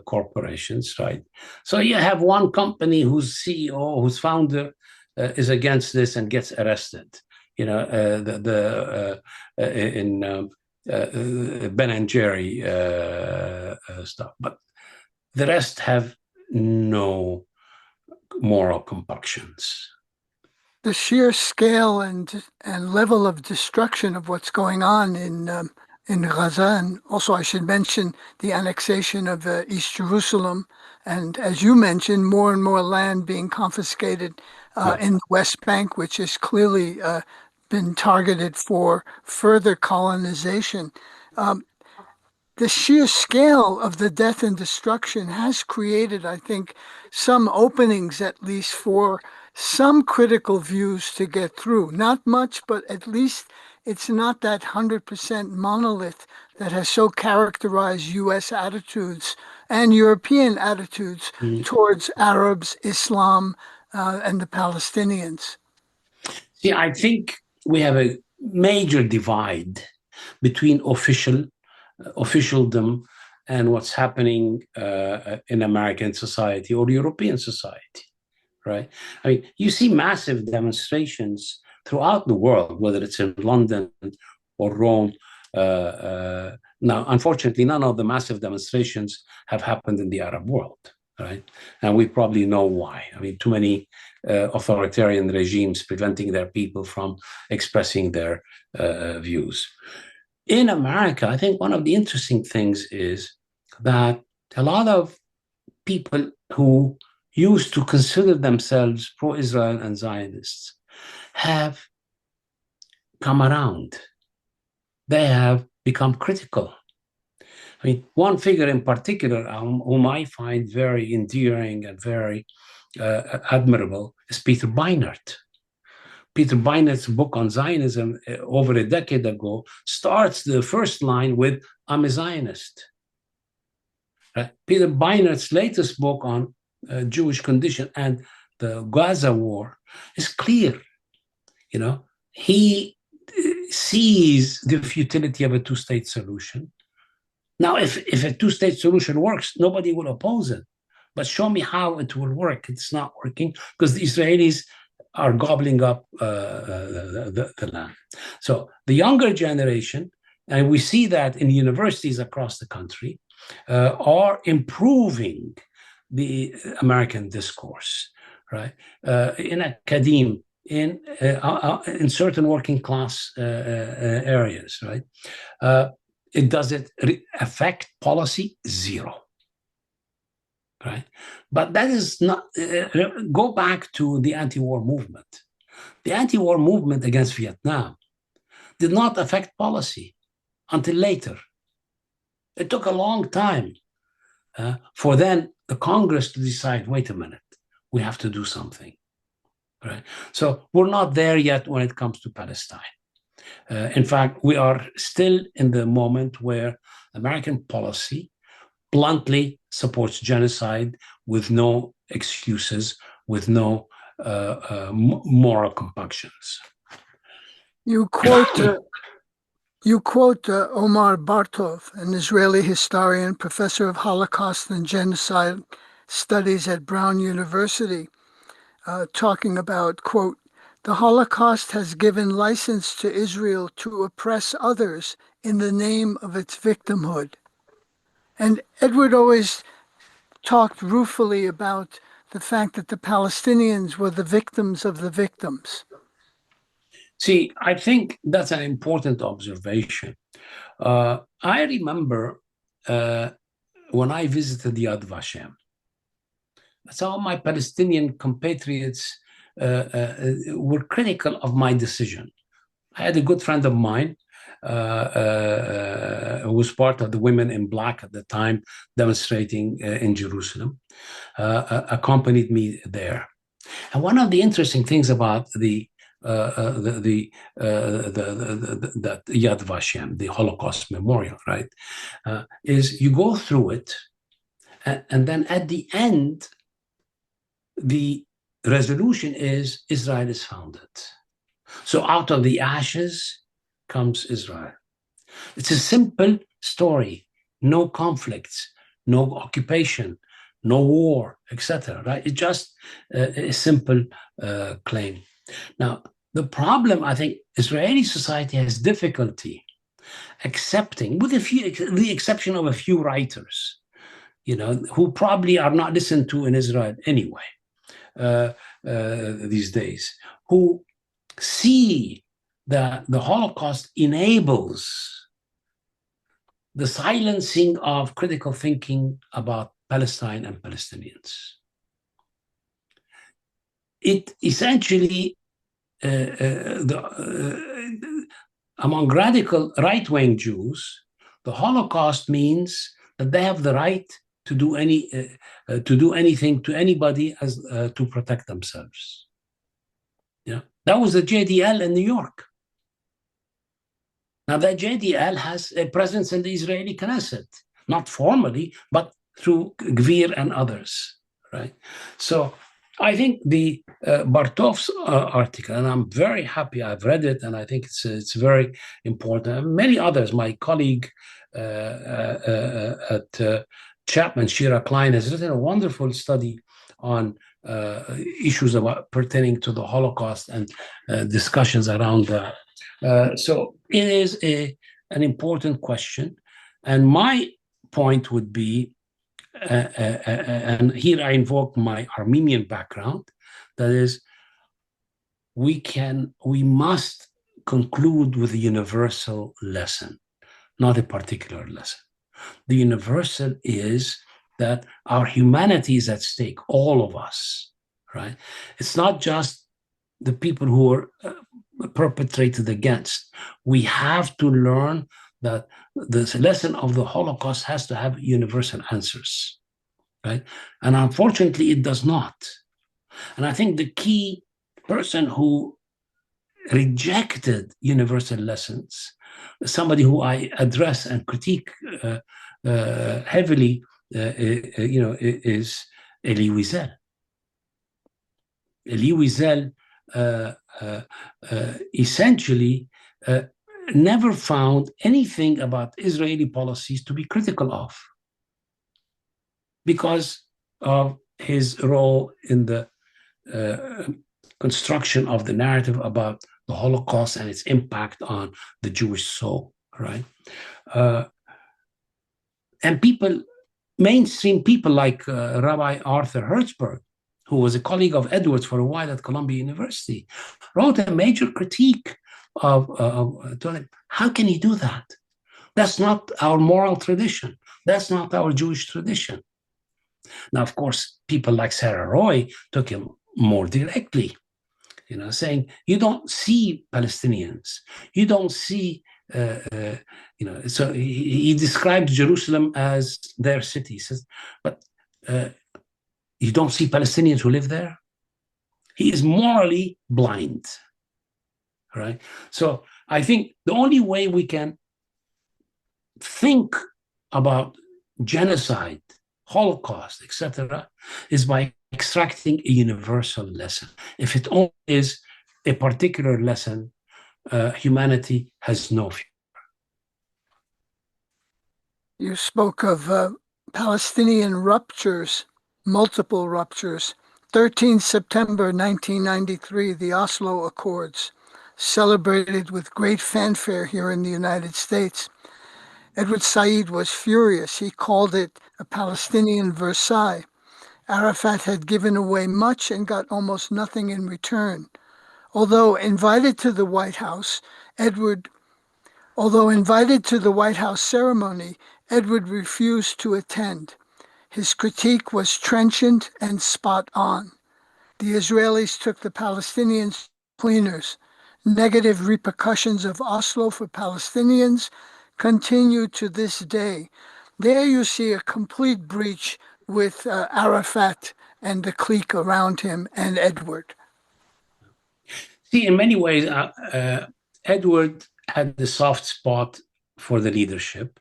corporations, right? So you have one company whose CEO, whose founder is against this and gets arrested. You know, in Ben and Jerry stuff, but the rest have no moral compunctions. The sheer scale and level of destruction of what's going on in Gaza, and also I should mention the annexation of East Jerusalem, and as you mentioned, more and more land being confiscated in the West Bank, which has clearly been targeted for further colonization. The sheer scale of the death and destruction has created, I think, some openings, at least for some critical views to get through. Not much, but at least it's not that 100% monolith that has so characterized U.S. attitudes and European attitudes towards Arabs, Islam, and the Palestinians. See, I think we have a major divide between officialdom and what's happening in American society or European society, right? I mean, you see massive demonstrations throughout the world, whether it's in London or Rome. Now, unfortunately, none of the massive demonstrations have happened in the Arab world, right? And we probably know why. I mean, too many authoritarian regimes preventing their people from expressing their views. In America, I think one of the interesting things is that a lot of people who used to consider themselves pro-Israel and Zionists have come around. They have become critical. I mean, one figure in particular whom I find very endearing and very admirable is Peter Beinart. Peter Beinert's book on Zionism over a decade ago starts the first line with, "I'm a Zionist." Peter Beinert's latest book on Jewish condition and the Gaza war is clear. You know, he sees the futility of a two-state solution. Now, if a two-state solution works, nobody will oppose it. But show me how it will work. It's not working because the Israelis are gobbling up the land. So the younger generation, and we see that in universities across the country, are improving the American discourse, right? In academia, in certain working class areas, right? Does it affect policy? Zero. Right, but that is not. Go back to the anti-war movement. The anti-war movement against Vietnam did not affect policy until later. It took a long time for then the Congress to decide, wait a minute, we have to do something. Right? So we're not there yet when it comes to Palestine. In fact, we are still in the moment where American policy bluntly supports genocide with no excuses, with no moral compunctions. You quote Omar Bartov, an Israeli historian, professor of Holocaust and Genocide Studies at Brown University, talking about, quote, "The Holocaust has given license to Israel to oppress others in the name of its victimhood. And Edward always talked ruefully about the fact that the Palestinians were the victims of the victims. See, I think that's an important observation. I remember when I visited Yad Vashem, some of my Palestinian compatriots were critical of my decision. I had a good friend of mine who was part of the Women in Black at the time demonstrating in Jerusalem, accompanied me there. And one of the interesting things about the Yad Vashem, the Holocaust Memorial, right, is you go through it, and then at the end, the resolution is Israel is founded. So out of the ashes comes Israel. It's a simple story, no conflicts, no occupation, no war, etc. Right? It's just a simple claim. Now, the problem, I think, Israeli society has difficulty accepting, with the exception of a few writers, who probably are not listened to in Israel anyway these days, who see that the Holocaust enables the silencing of critical thinking about Palestine and Palestinians. It essentially, among radical right-wing Jews, the Holocaust means that they have the right to do anything to anybody as to protect themselves. That was the JDL in New York. Now that JDL has a presence in the Israeli Knesset, not formally, but through Gvir and others, right? So I think the Bartov's article, and I'm very happy I've read it, and I think it's very important. And many others, my colleague at Chapman, Shira Klein, has written a wonderful study on issues pertaining to the Holocaust and discussions around that. So it is an important question. And my point would be, and here I invoke my Armenian background, that is, we must conclude with a universal lesson, not a particular lesson. The universal is that our humanity is at stake, all of us, right? It's not just the people who are perpetrated against. We have to learn that the lesson of the Holocaust has to have universal answers, right? And unfortunately, it does not. And I think the key person who rejected universal lessons, somebody who I address and critique heavily, is Elie Wiesel. Elie Wiesel essentially never found anything about Israeli policies to be critical of, because of his role in the construction of the narrative about the Holocaust and its impact on the Jewish soul, right? And mainstream people like Rabbi Arthur Hertzberg, who was a colleague of Edwards for a while at Columbia University, wrote a major critique of how can he do that? That's not our moral tradition. That's not our Jewish tradition. Now, of course, people like Sarah Roy took him more directly, saying, you don't see Palestinians. You don't see, so he described Jerusalem as their city. He says, but you don't see Palestinians who live there? He is morally blind, right? So I think the only way we can think about genocide, Holocaust, etc., is by extracting a universal lesson. If it only is a particular lesson, humanity has no future. You spoke of Palestinian ruptures, multiple ruptures. 13 September 1993, the Oslo Accords. celebrated with great fanfare here in the United States. Edward Said was furious. He called it a Palestinian Versailles. Arafat had given away much and got almost nothing in return. Although invited to the White House ceremony, Edward refused to attend. His critique was trenchant and spot on. The Israelis took the Palestinians cleaners. Negative repercussions of Oslo for Palestinians continue to this day. There you see a complete breach with Arafat and the clique around him and Edward. See, in many ways, Edward had the soft spot for the leadership,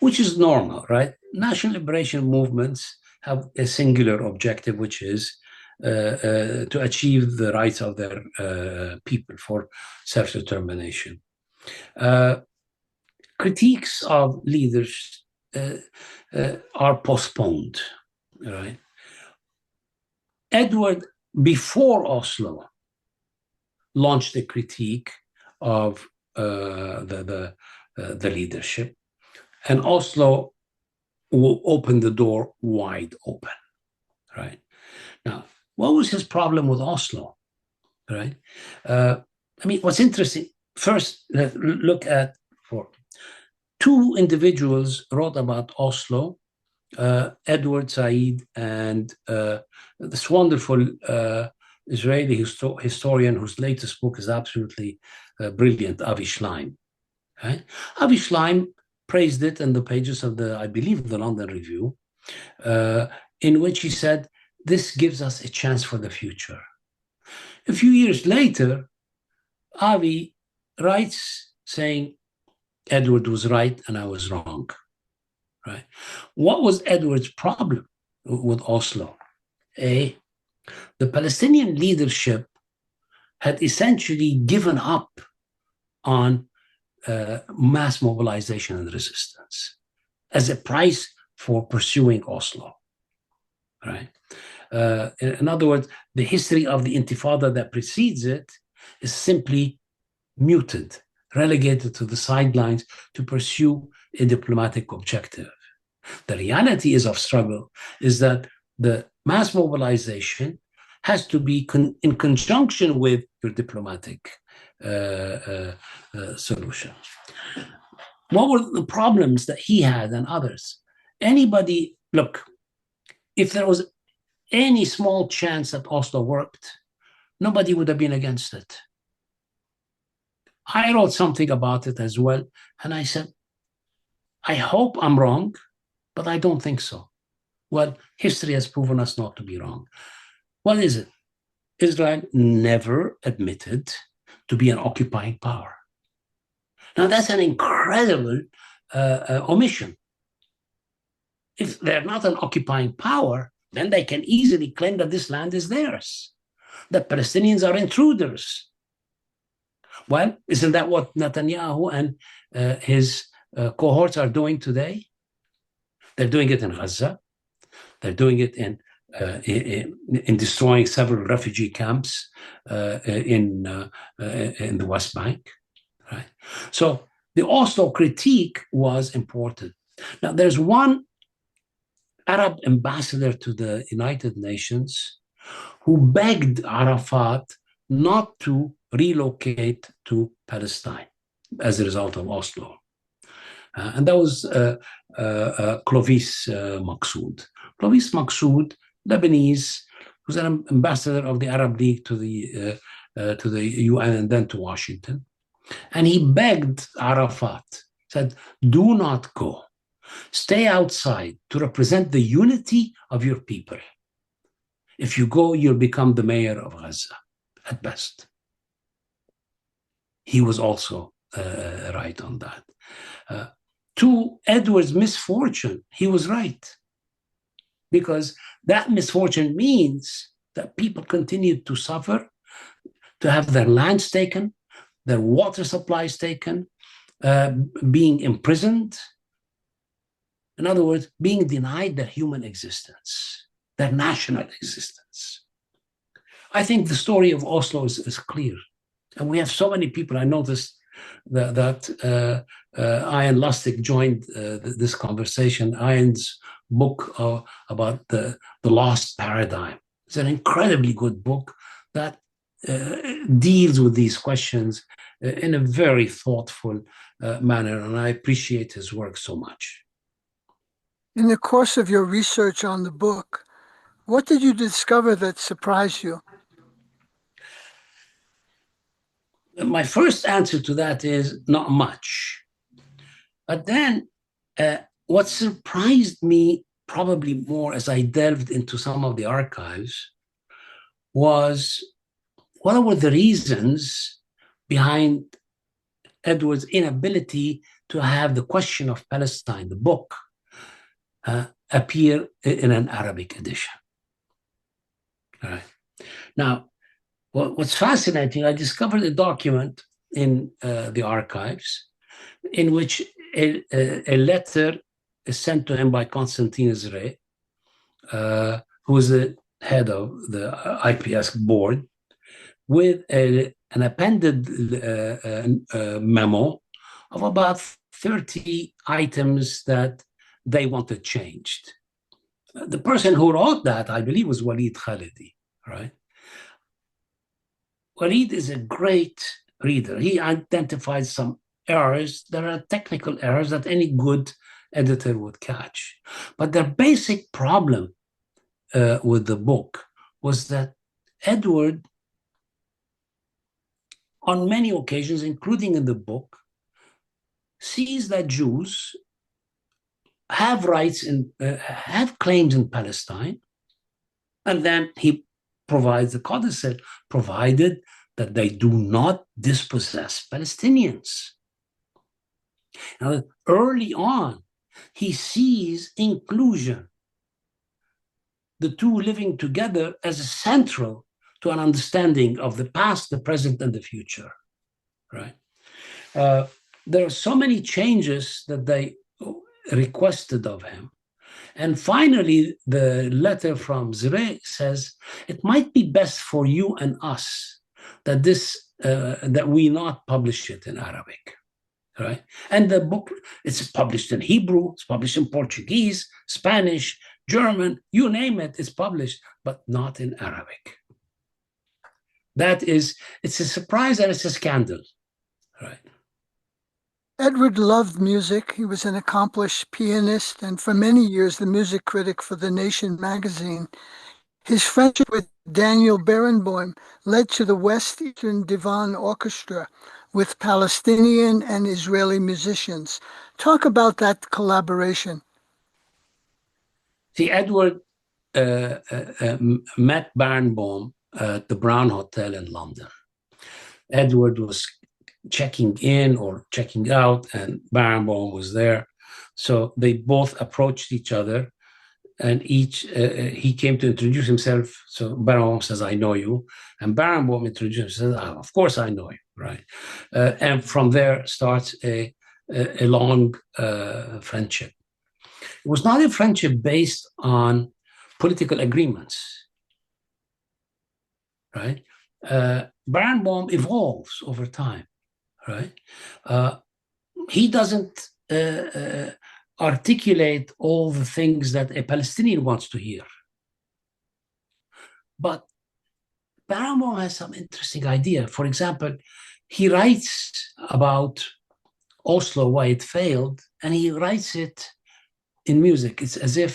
which is normal, right? National liberation movements have a singular objective, which is to achieve the rights of their people for self-determination. Critiques of leaders are postponed, right? Edward, before Oslo, launched a critique of the leadership, and Oslo will open the door wide open, right? Now, what was his problem with Oslo, right? What's interesting, first, let's look at two individuals wrote about Oslo, Edward Said and this wonderful Israeli historian whose latest book is absolutely brilliant, Avi Shlaim. Right? Avi Shlaim praised it in the pages of I believe, the London Review, in which he said, this gives us a chance for the future. A few years later, Avi writes saying, Edward was right and I was wrong. Right? What was Edward's problem with Oslo? The Palestinian leadership had essentially given up on mass mobilization and resistance as a price for pursuing Oslo. Right? In other words, the history of the Intifada that precedes it is simply muted, relegated to the sidelines to pursue a diplomatic objective. The reality of struggle is that the mass mobilization has to be in conjunction with your diplomatic solution. What were the problems that he had and others? Look, if there was any small chance that Oslo worked, nobody would have been against it. I wrote something about it as well, and I said, I hope I'm wrong, but I don't think so. Well, history has proven us not to be wrong. What is it? Israel never admitted to be an occupying power. Now, that's an incredible omission. If they're not an occupying power, then they can easily claim that this land is theirs, that Palestinians are intruders. Well, isn't that what Netanyahu and his cohorts are doing today? They're doing it in Gaza. They're doing it in destroying several refugee camps in the West Bank. Right? So the Oslo critique was important. Now, there's one Arab ambassador to the United Nations who begged Arafat not to relocate to Palestine as a result of Oslo. And that was Clovis Maqsood. Clovis Maqsood, Lebanese, who's an ambassador of the Arab League to the UN and then to Washington. And he begged Arafat, said, do not go. Stay outside to represent the unity of your people. If you go, you'll become the mayor of Gaza, at best. He was also right on that. To Edward's misfortune, he was right. Because that misfortune means that people continued to suffer, to have their lands taken, their water supplies taken, being imprisoned. In other words, being denied their human existence, their national existence. I think the story of Oslo is clear. And we have so many people. I noticed that Ian Lustig joined this conversation. Ian's book about the lost paradigm. It's an incredibly good book that deals with these questions in a very thoughtful manner, and I appreciate his work so much. In the course of your research on the book, what did you discover that surprised you? My first answer to that is not much. But then what surprised me probably more as I delved into some of the archives was what were the reasons behind Edward's inability to have the question of Palestine, the book, appear in an Arabic edition. All right. Now, what's fascinating, I discovered a document in the archives in which a letter is sent to him by Constantine Zre, who is the head of the IPS board, with an appended memo of about 30 items that they wanted changed. The person who wrote that, I believe, was Walid Khalidi, right? Walid is a great reader. He identified some errors. There are technical errors that any good editor would catch. But their basic problem with the book was that Edward, on many occasions, including in the book, sees that Jews have rights and have claims in Palestine, and then he provides the codicil, provided that they do not dispossess Palestinians. Now, early on, he sees inclusion, the two living together, as central to an understanding of the past, the present, and the future, right? There are so many changes that they requested of him. And finally, the letter from Zre says, it might be best for you and us that that we not publish it in Arabic, right? And the book, it's published in Hebrew, it's published in Portuguese, Spanish, German, you name it, it's published, but not in Arabic. It's a surprise and it's a scandal, right? Edward loved music. He was an accomplished pianist and for many years the music critic for The Nation magazine. His friendship with Daniel Barenboim led to the West Eastern Divan Orchestra with Palestinian and Israeli musicians. Talk about that collaboration. See, Edward met Barenboim at the Brown Hotel in London. Edward was checking in or checking out, and Barenboim was there. So they both approached each other, and he came to introduce himself. So Barenboim says, "I know you," and Barenboim introduces himself. "Oh, of course I know you," right? And from there starts a long friendship. It was not a friendship based on political agreements, right? Barenboim evolves over time, right? He doesn't articulate all the things that a Palestinian wants to hear. But Barenboim has some interesting idea. For example, he writes about Oslo, why it failed, and he writes it in music. It's as if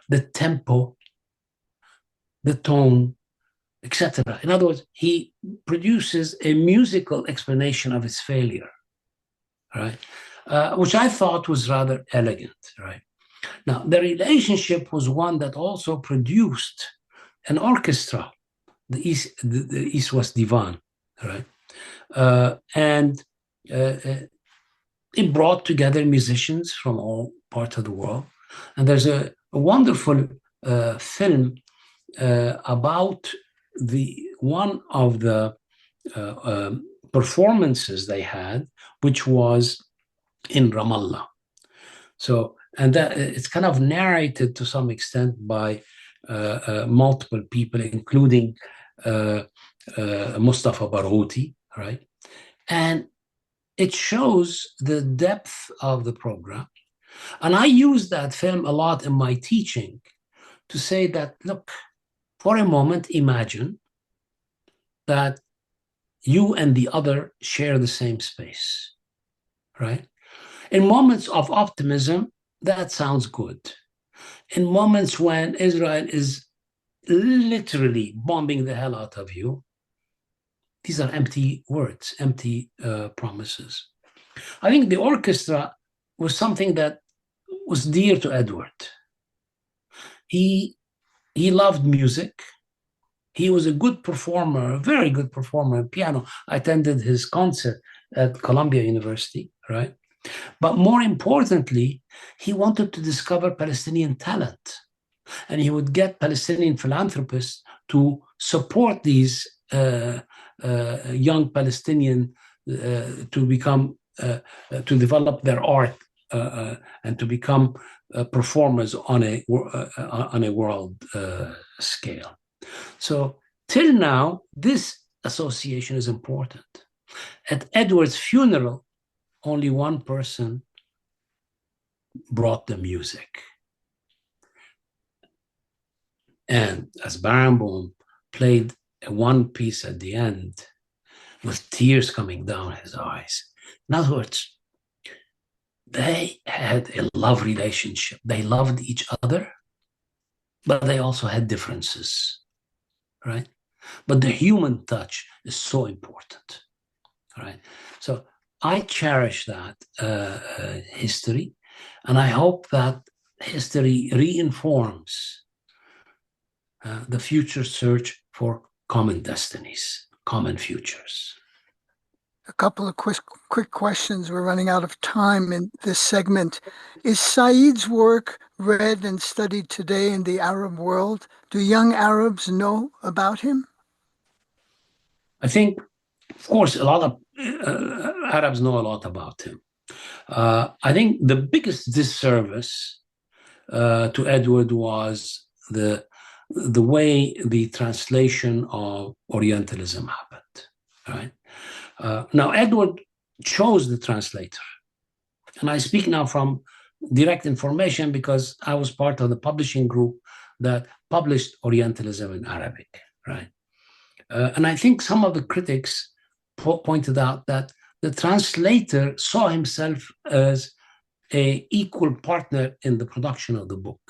the tempo, the tone, etc. In other words, he produces a musical explanation of its failure, right? Which I thought was rather elegant, right? Now, the relationship was one that also produced an orchestra, the East-West Divan, right? And it brought together musicians from all parts of the world. And there's a wonderful film about one of the performances they had, which was in Ramallah. So, and that it's kind of narrated to some extent by multiple people, including Mustafa Barghouti, right? And it shows the depth of the program. And I use that film a lot in my teaching to say that, look, for a moment, imagine that you and the other share the same space, right? In moments of optimism, that sounds good. In moments when Israel is literally bombing the hell out of you, these are empty words, empty promises. I think the orchestra was something that was dear to Edward. He loved music. He was a good performer, a very good performer on piano. I attended his concert at Columbia University, right? But more importantly, he wanted to discover Palestinian talent. And he would get Palestinian philanthropists to support these young Palestinian to become, to develop their art and to become performers on a world scale. So till now, this association is important. At Edward's funeral, only one person brought the music. And as Barenboim played one piece at the end with tears coming down his eyes. In other words, they had a love relationship. They loved each other, but they also had differences, right? But the human touch is so important, right? So I cherish that history, and I hope that history reinforms the future search for common destinies, common futures. A couple of quick questions. We're running out of time in this segment. Is Said's work read and studied today in the Arab world? Do young Arabs know about him? I think, of course, a lot of Arabs know a lot about him. I think the biggest disservice to Edward was the way the translation of Orientalism happened, right? Now, Edward chose the translator. And I speak now from direct information because I was part of the publishing group that published Orientalism in Arabic, right? And I think some of the critics pointed out that the translator saw himself as an equal partner in the production of the book,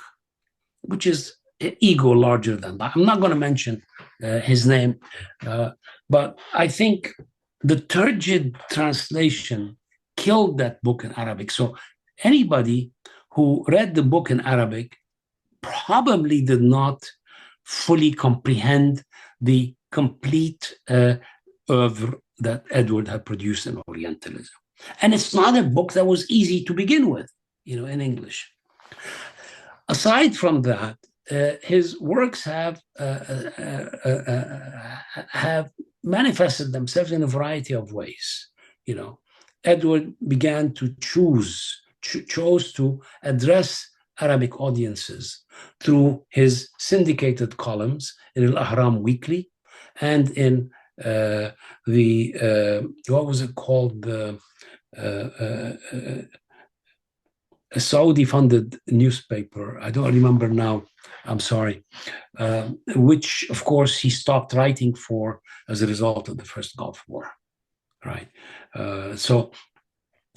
which is an ego larger than that. I'm not going to mention his name, but I think the turgid translation killed that book in Arabic. So anybody who read the book in Arabic probably did not fully comprehend the complete oeuvre that Edward had produced in Orientalism. And it's not a book that was easy to begin with, in English. Aside from that, his works have manifested themselves in a variety of ways. Edward began to chose to address Arabic audiences through his syndicated columns in Al-Ahram Weekly and in what was it called? A Saudi-funded newspaper. I don't remember now. I'm sorry. Which, of course, he stopped writing for as a result of the First Gulf War. Right. So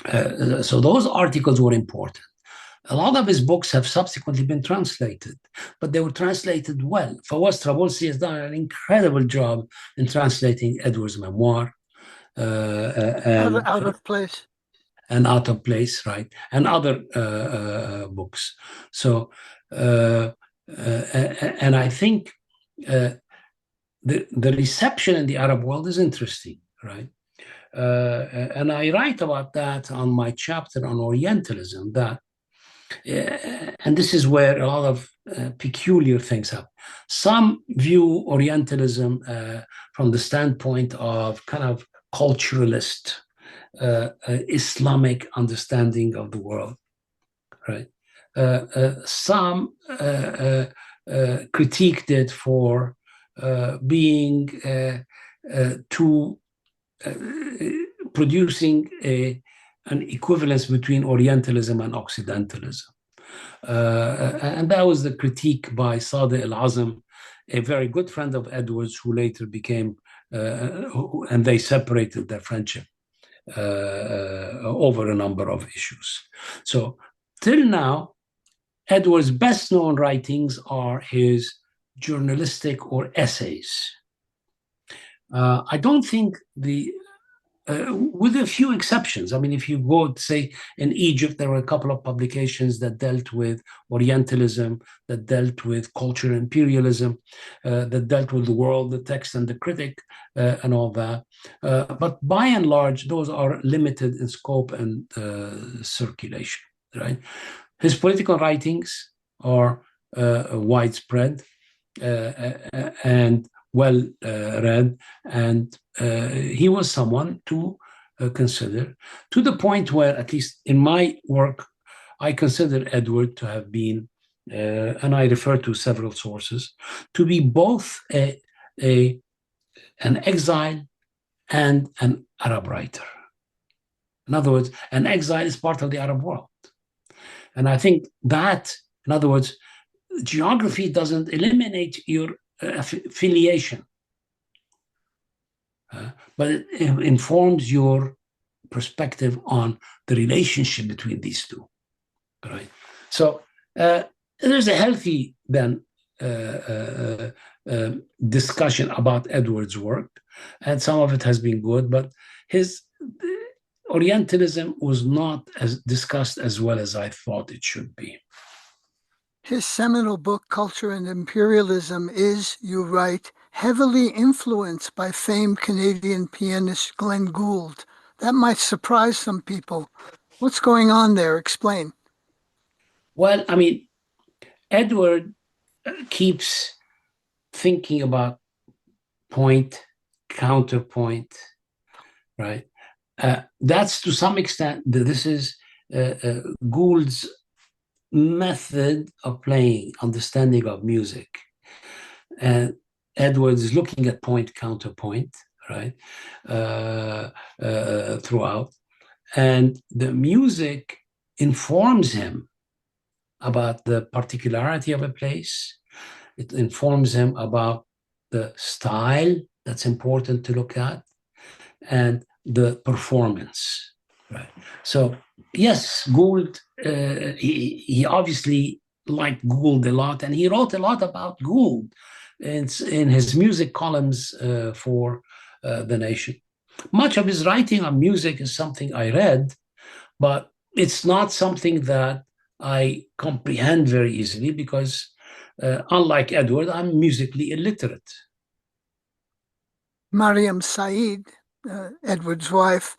those articles were important. A lot of his books have subsequently been translated, but they were translated well. Fawaz Trabulsi has done an incredible job in translating Edward's memoir. Out of place. And Out of Place, right? And other books. So, and I think the reception in the Arab world is interesting, right? And I write about that on my chapter on Orientalism, that and this is where a lot of peculiar things happen. Some view Orientalism from the standpoint of kind of culturalist, Islamic understanding of the world, right? Some critiqued it for being too producing an equivalence between Orientalism and Occidentalism. And that was the critique by Sadi al-Azam, a very good friend of Edwards, who later became, and they separated their friendship over a number of issues. So till now, Edwards' best known writings are his journalistic or essays. I don't think with a few exceptions. I mean, if you go, say, in Egypt, there were a couple of publications that dealt with Orientalism, that dealt with cultural imperialism, that dealt with the world, the text and the critic, and all that. But by and large, those are limited in scope and circulation, right? His political writings are widespread and well read, and he was someone to consider, to the point where, at least in my work, I consider Edward to have been, and I refer to several sources, to be both an exile and an Arab writer. In other words, an exile is part of the Arab world. And I think that, in other words, geography doesn't eliminate your affiliation, but it informs your perspective on the relationship between these two, right? So there's a healthy then discussion about Edwards' work, and some of it has been good, but his Orientalism was not as discussed as well as I thought it should be. His seminal book, Culture and Imperialism, is, you write, heavily influenced by famed Canadian pianist Glenn Gould. That might surprise some people. What's going on there? Explain. Well, I mean, Edward keeps thinking about point, counterpoint, right? That's to some extent, this is Gould's method of playing, understanding of music. And Edwards is looking at point, counterpoint, right, throughout. And the music informs him about the particularity of a place. It informs him about the style that's important to look at, and the performance, right? So yes, Gould, he obviously liked Gould a lot, and he wrote a lot about Gould in his music columns for The Nation. Much of his writing on music is something I read, but it's not something that I comprehend very easily because, unlike Edward, I'm musically illiterate. Mariam Said, Edward's wife,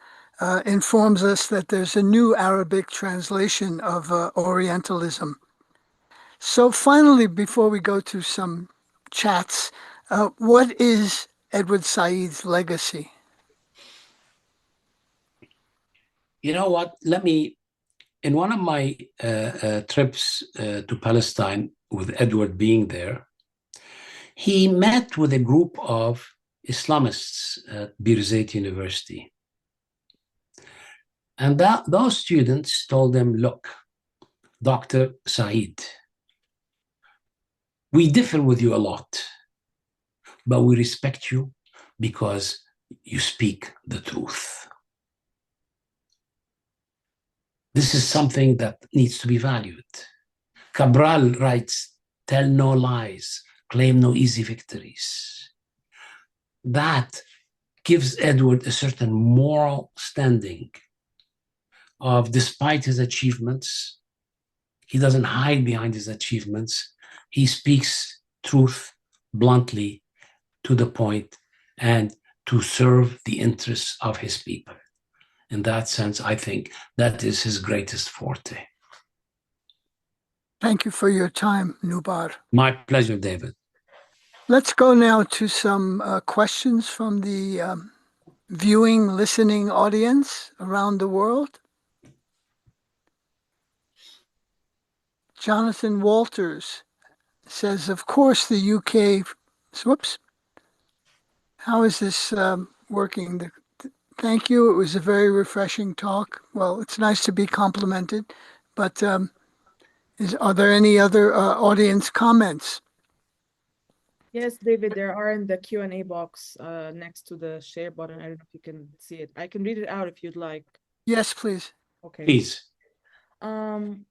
informs us that there's a new Arabic translation of Orientalism. So finally, before we go to some chats, what is Edward Said's legacy? You know what? In one of my trips to Palestine, with Edward being there, he met with a group of Islamists at Birzeit University. And those students told him, look, Dr. Said, we differ with you a lot, but we respect you because you speak the truth. This is something that needs to be valued. Cabral writes, tell no lies, claim no easy victories. That gives Edward a certain moral standing of, despite his achievements, he doesn't hide behind his achievements. He speaks truth bluntly, to the point, and to serve the interests of his people. In that sense, I think that is his greatest forte. Thank you for your time, Nubar. My pleasure, David. Let's go now to some questions from the viewing, listening audience around the world. Jonathan Walters says, of course, the UK, whoops, how is this working? Thank you. It was a very refreshing talk. Well, it's nice to be complimented, but are there any other audience comments? Yes, David, there are in the Q&A box next to the share button. I don't know if you can see it. I can read it out if you'd like. Yes, please. Okay. Please.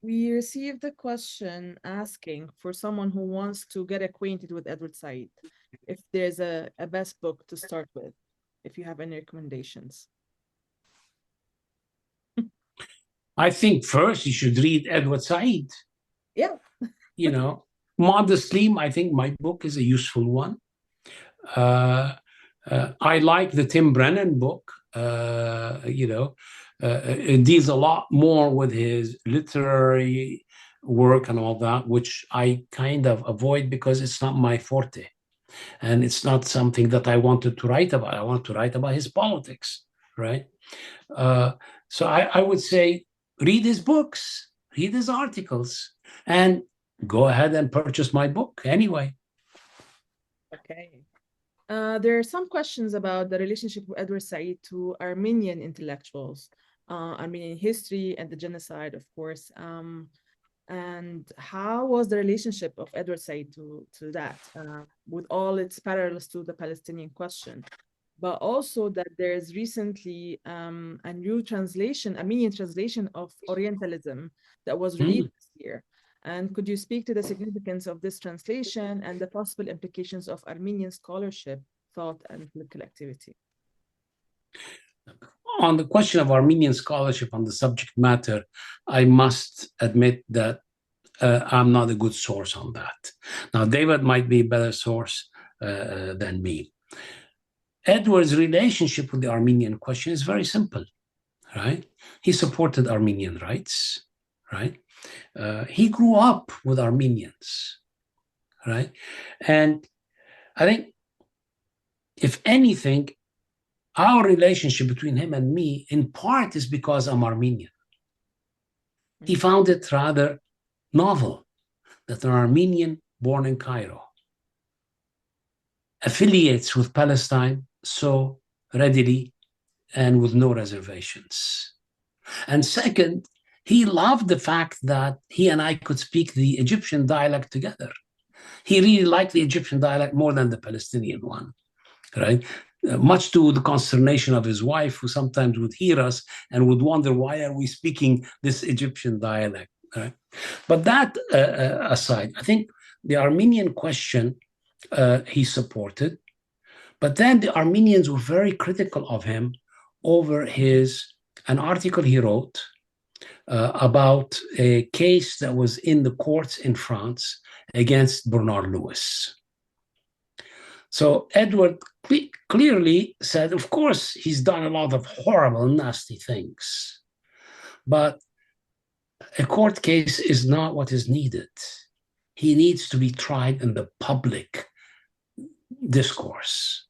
We received a question asking for someone who wants to get acquainted with Edward Said, if there's a best book to start with, if you have any recommendations. I think first you should read Edward Said. Yeah. You know, modestly, I think my book is a useful one. I like the Tim Brennan book. It deals a lot more with his literary work and all that, which I kind of avoid because it's not my forte. And it's not something that I wanted to write about. I want to write about his politics, right? So I would say read his books, read his articles, and go ahead and purchase my book anyway. Okay. There are some questions about the relationship of Edward Said to Armenian intellectuals, Armenian history and the genocide, of course. And how was the relationship of Edward Said to that, with all its parallels to the Palestinian question? But also that there's recently a new translation, Armenian translation of Orientalism that was released this year. And could you speak to the significance of this translation and the possible implications of Armenian scholarship, thought, and political activity? On the question of Armenian scholarship on the subject matter, I must admit that I'm not a good source on that. Now, David might be a better source than me. Edward's relationship with the Armenian question is very simple, right? He supported Armenian rights, right? He grew up with Armenians, right? And I think, if anything, our relationship between him and me, in part, is because I'm Armenian. He found it rather novel that an Armenian born in Cairo affiliates with Palestine so readily and with no reservations. And second, he loved the fact that he and I could speak the Egyptian dialect together. He really liked the Egyptian dialect more than the Palestinian one, right? Much to the consternation of his wife, who sometimes would hear us and would wonder, why are we speaking this Egyptian dialect, right? But that aside, I think the Armenian question he supported, but then the Armenians were very critical of him over an article he wrote about a case that was in the courts in France against Bernard Lewis. So Edward clearly said, of course, he's done a lot of horrible, nasty things, but a court case is not what is needed. He needs to be tried in the public discourse,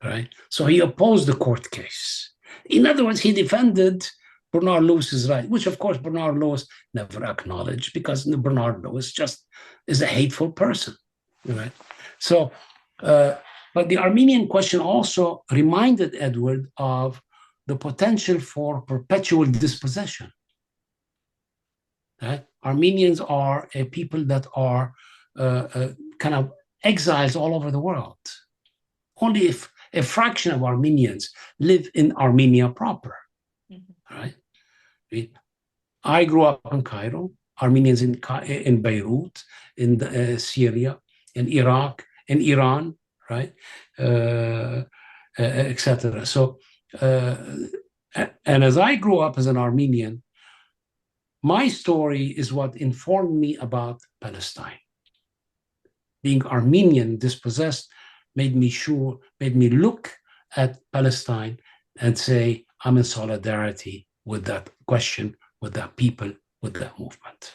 right? So he opposed the court case. In other words, he defended Bernard Lewis's right, which, of course, Bernard Lewis never acknowledged, because Bernard Lewis just is a hateful person, right? So, but the Armenian question also reminded Edward of the potential for perpetual dispossession. Right? Armenians are a people that are kind of exiles all over the world. Only if a fraction of Armenians live in Armenia proper, right? I grew up in Cairo, Armenians in Beirut, in Syria, in Iraq, in Iran, right? Etc. So, and as I grew up as an Armenian, my story is what informed me about Palestine. Being Armenian, dispossessed, made me look at Palestine and say, I'm in solidarity with that question, with that people, with that movement.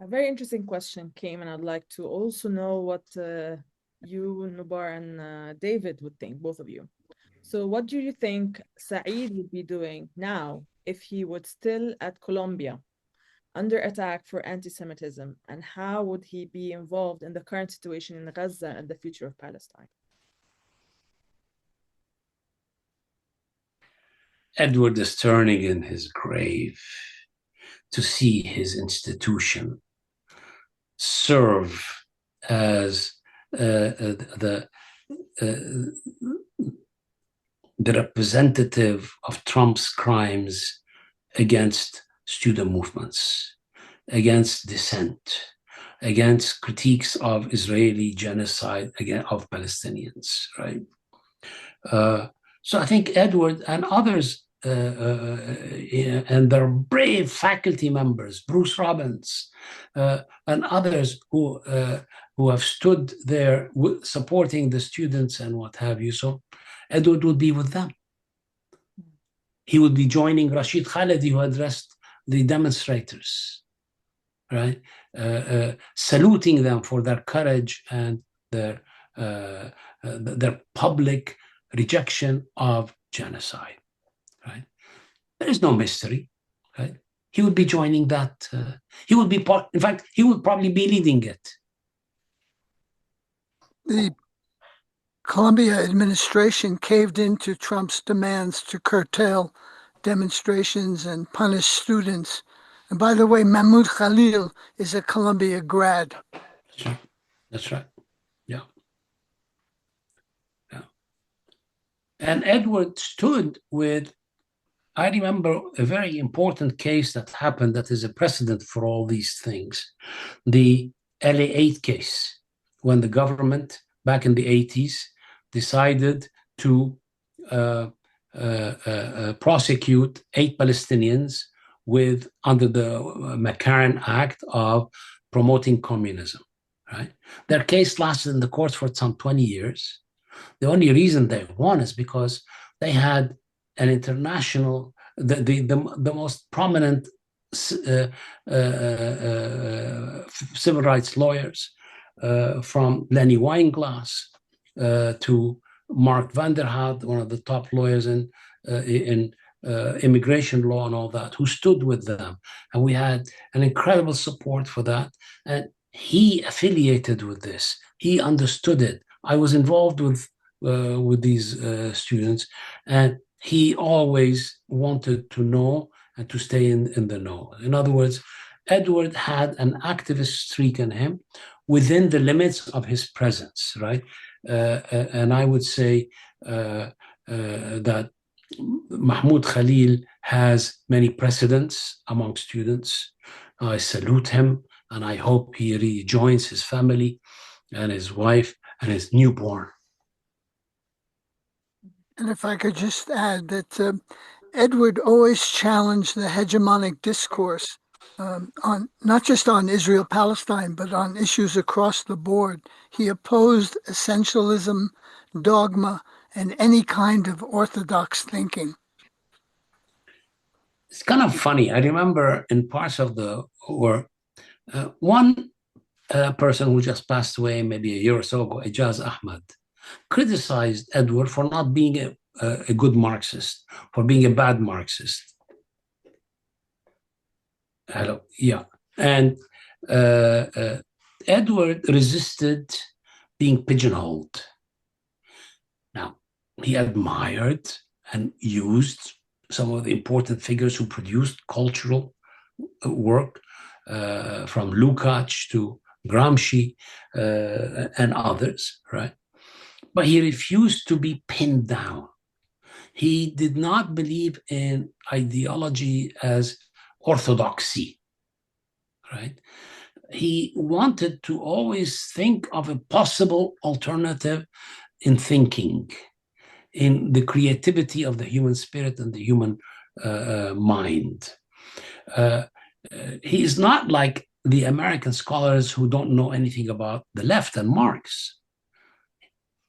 A very interesting question came, and I'd like to also know what you, Nubar, and David would think, both of you. So what do you think Said would be doing now if he was still at Colombia under attack for anti-Semitism, and how would he be involved in the current situation in Gaza and the future of Palestine? Edward is turning in his grave to see his institution serve as the representative of Trump's crimes against student movements, against dissent, against critiques of Israeli genocide of Palestinians, right? So I think Edward and others and their brave faculty members, Bruce Robbins, and others who have stood there supporting the students and what have you. So Edward would be with them. He would be joining Rashid Khalidi, who addressed the demonstrators, right? Saluting them for their courage and their public rejection of genocide, right? There is no mystery, right? He would be joining that. He would be part, in fact, he would probably be leading it. The Columbia administration caved into Trump's demands to curtail demonstrations and punish students. And by the way, Mahmoud Khalil is a Columbia grad. That's right. That's right. Yeah. Yeah. And Edward stood with, I remember a very important case that happened that is a precedent for all these things. The LA8 case, when the government back in the 80s decided to prosecute 8 Palestinians under the McCarran Act of promoting communism, right? Their case lasted in the courts for some 20 years. The only reason they won is because they had an international, the most prominent civil rights lawyers, from Lenny Weinglass to Mark Vanderhout, one of the top lawyers in immigration law and all that, who stood with them. And we had an incredible support for that. And he affiliated with this. He understood it. I was involved with these students, and he always wanted to know and to stay in the know. In other words, Edward had an activist streak in him within the limits of his presence, right? And I would say that Mahmoud Khalil has many precedents among students. I salute him, and I hope he rejoins his family and his wife and his newborn. And if I could just add that Edward always challenged the hegemonic discourse on not just on Israel-Palestine, but on issues across the board. He opposed essentialism, dogma, and any kind of orthodox thinking. It's kind of funny. I remember in parts of the war, one person who just passed away maybe a year or so ago, Ijaz Ahmad, criticized Edward for not being a good Marxist, for being a bad Marxist. Hello, yeah. And Edward resisted being pigeonholed. Now, he admired and used some of the important figures who produced cultural work, from Lukács to Gramsci and others, right? But he refused to be pinned down. He did not believe in ideology as orthodoxy, right? He wanted to always think of a possible alternative in thinking, in the creativity of the human spirit and the human mind. He is not like the American scholars who don't know anything about the left and Marx.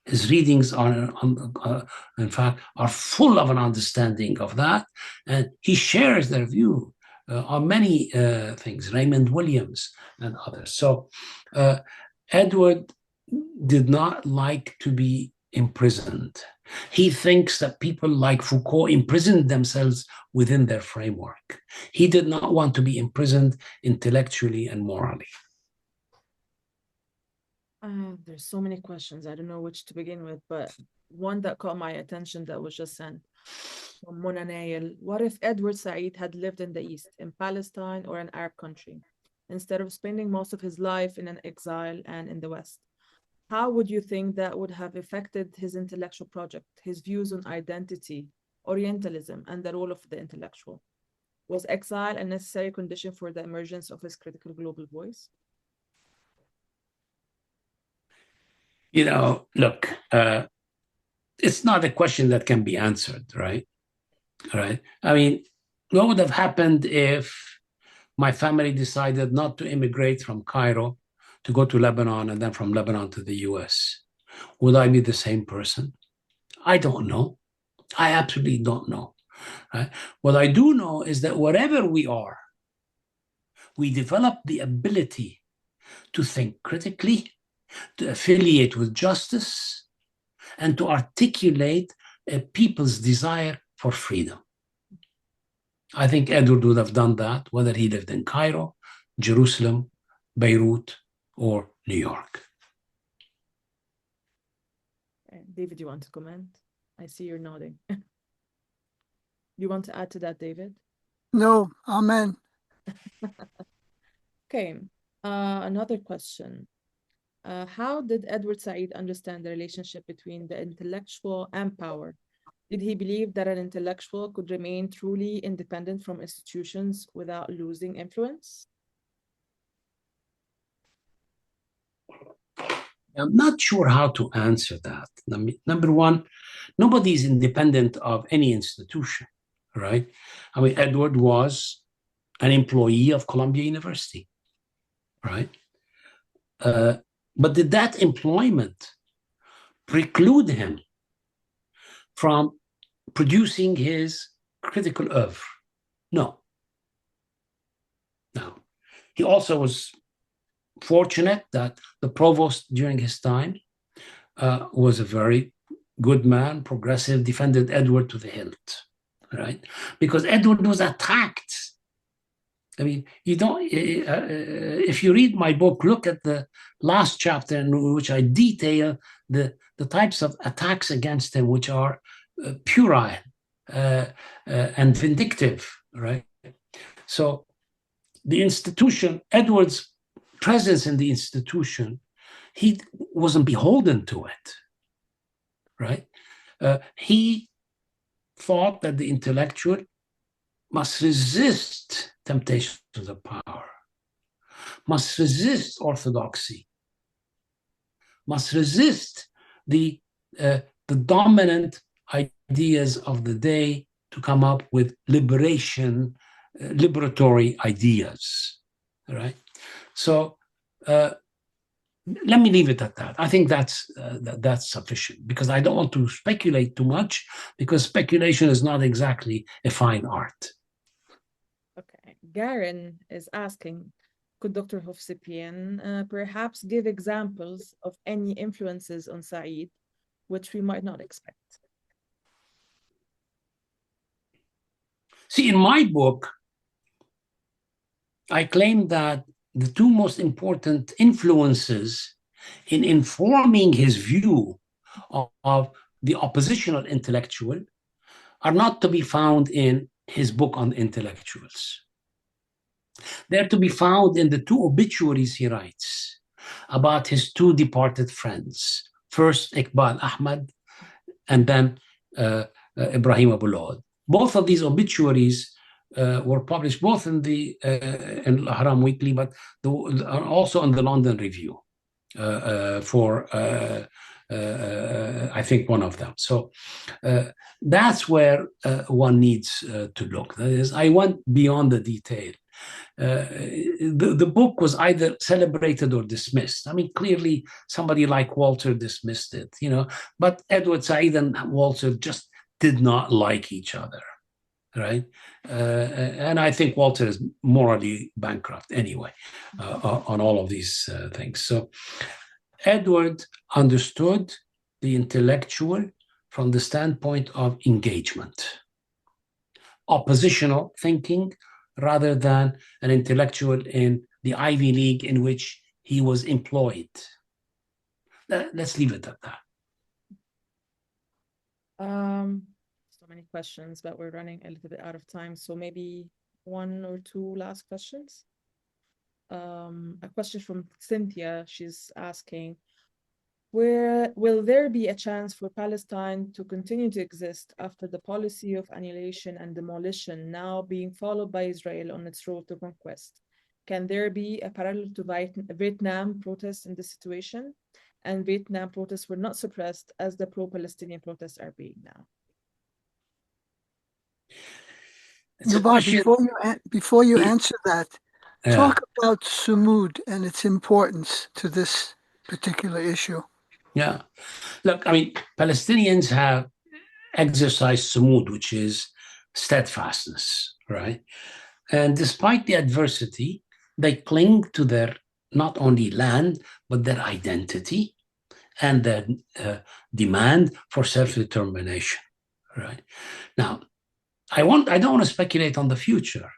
His readings in fact, are full of an understanding of that, and he shares their view on many things, Raymond Williams and others. So Edward did not like to be imprisoned. He thinks that people like Foucault imprisoned themselves within their framework. He did not want to be imprisoned intellectually and morally. There's so many questions. I don't know which to begin with, but one that caught my attention that was just sent from Mona Nail. What if Edward Said had lived in the East, in Palestine or an Arab country, instead of spending most of his life in an exile and in the West? How would you think that would have affected his intellectual project, his views on identity, Orientalism, and the role of the intellectual? Was exile a necessary condition for the emergence of his critical global voice? Look, it's not a question that can be answered, right? Right. I mean, what would have happened if my family decided not to immigrate from Cairo to go to Lebanon and then from Lebanon to the US? Would I be the same person? I don't know. I absolutely don't know. Right? What I do know is that wherever we are, we develop the ability to think critically, to affiliate with justice, and to articulate a people's desire for freedom. I think Edward would have done that, whether he lived in Cairo, Jerusalem, Beirut, or New York. David, you want to comment? I see you're nodding. You want to add to that, David? No, amen. Okay, another question. How did Edward Said understand the relationship between the intellectual and power? Did he believe that an intellectual could remain truly independent from institutions without losing influence? I'm not sure how to answer that. Number one, nobody is independent of any institution, right? I mean, Edward was an employee of Columbia University, right? But did that employment preclude him from producing his critical oeuvre? No. No. He also was fortunate that the provost during his time was a very good man, progressive, defended Edward to the hilt, right? Because Edward was attacked. I mean, you don't, if you read my book, look at the last chapter in which I detail the types of attacks against him, which are puerile and vindictive, right? So the institution, Edward's presence in the institution, he wasn't beholden to it, right? He thought that the intellectual must resist temptations of power, must resist orthodoxy, must resist the dominant ideas of the day to come up with liberatory ideas, right? So let me leave it at that. I think that's sufficient, because I don't want to speculate too much, because speculation is not exactly a fine art. Okay, Garen is asking, could Dr. Hovsepian perhaps give examples of any influences on Said which we might not expect? See, in my book, I claim that the two most important influences in informing his view of the oppositional intellectual are not to be found in his book on intellectuals. They're to be found in the two obituaries he writes about his two departed friends. First, Iqbal Ahmad, and then Ibrahim Abulod. Both of these obituaries were published both in the in Al-Ahram Weekly, but also in the London Review for I think one of them. So that's where one needs to look. That is, I went beyond the detail. The book was either celebrated or dismissed. I mean, clearly somebody like Walter dismissed it, but Edward Said and Walter just did not like each other, right? And I think Walter is morally bankrupt anyway on all of these things. So Edward understood the intellectual from the standpoint of engagement, oppositional thinking, rather than an intellectual in the Ivy League in which he was employed. Let's leave it at that. So many questions, but we're running a little bit out of time. So maybe one or two last questions. A question from Cynthia. She's asking, where will there be a chance for Palestine to continue to exist after the policy of annihilation and demolition now being followed by Israel on its road to conquest? Can there be a parallel to Vietnam protests in this situation? And Vietnam protests were not suppressed as the pro-Palestinian protests are being now. Nubar, before you answer that, talk about Sumud and its importance to this particular issue. Yeah. Look, I mean, Palestinians have exercised sumud, which is steadfastness, right? And despite the adversity, they cling to their not only land, but their identity and their demand for self-determination, right? Now, I don't want to speculate on the future.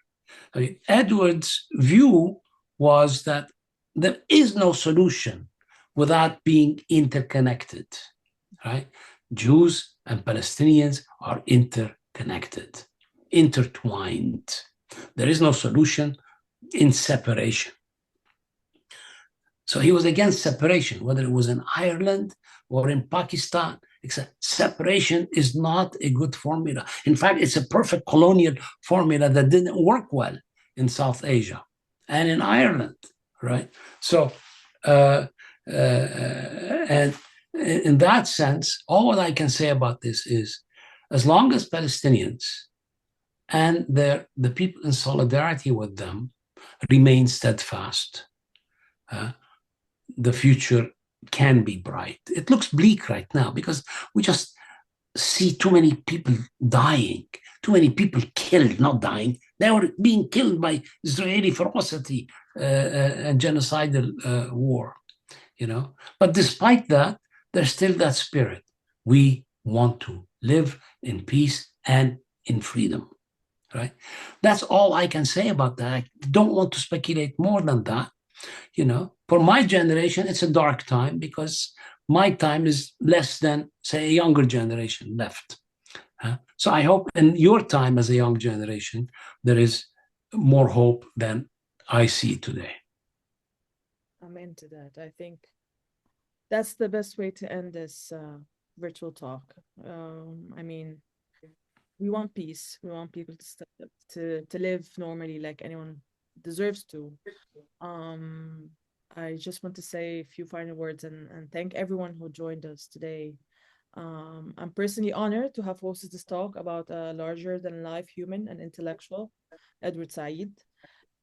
I mean, Edwards' view was that there is no solution without being interconnected, right? Jews and Palestinians are interconnected, intertwined. There is no solution in separation. So he was against separation, whether it was in Ireland or in Pakistan. Except separation is not a good formula. In fact, it's a perfect colonial formula that didn't work well in South Asia and in Ireland, right? So, and in that sense, all what I can say about this is, as long as Palestinians and the people in solidarity with them remain steadfast, the future can be bright. It looks bleak right now because we just see too many people dying, too many people killed, not dying. They were being killed by Israeli ferocity and genocidal war, you know. But despite that, there's still that spirit. We want to live in peace and in freedom, right? That's all I can say about that. I don't want to speculate more than that. You know, for my generation, it's a dark time because my time is less than, say, a younger generation left. So I hope in your time as a young generation, there is more hope than I see today. I'm into that. I think that's the best way to end this virtual talk. I mean, we want peace. We want people to live normally like anyone deserves to. I just want to say a few final words and thank everyone who joined us today. I'm personally honored to have hosted this talk about a larger than life human and intellectual, Edward Said.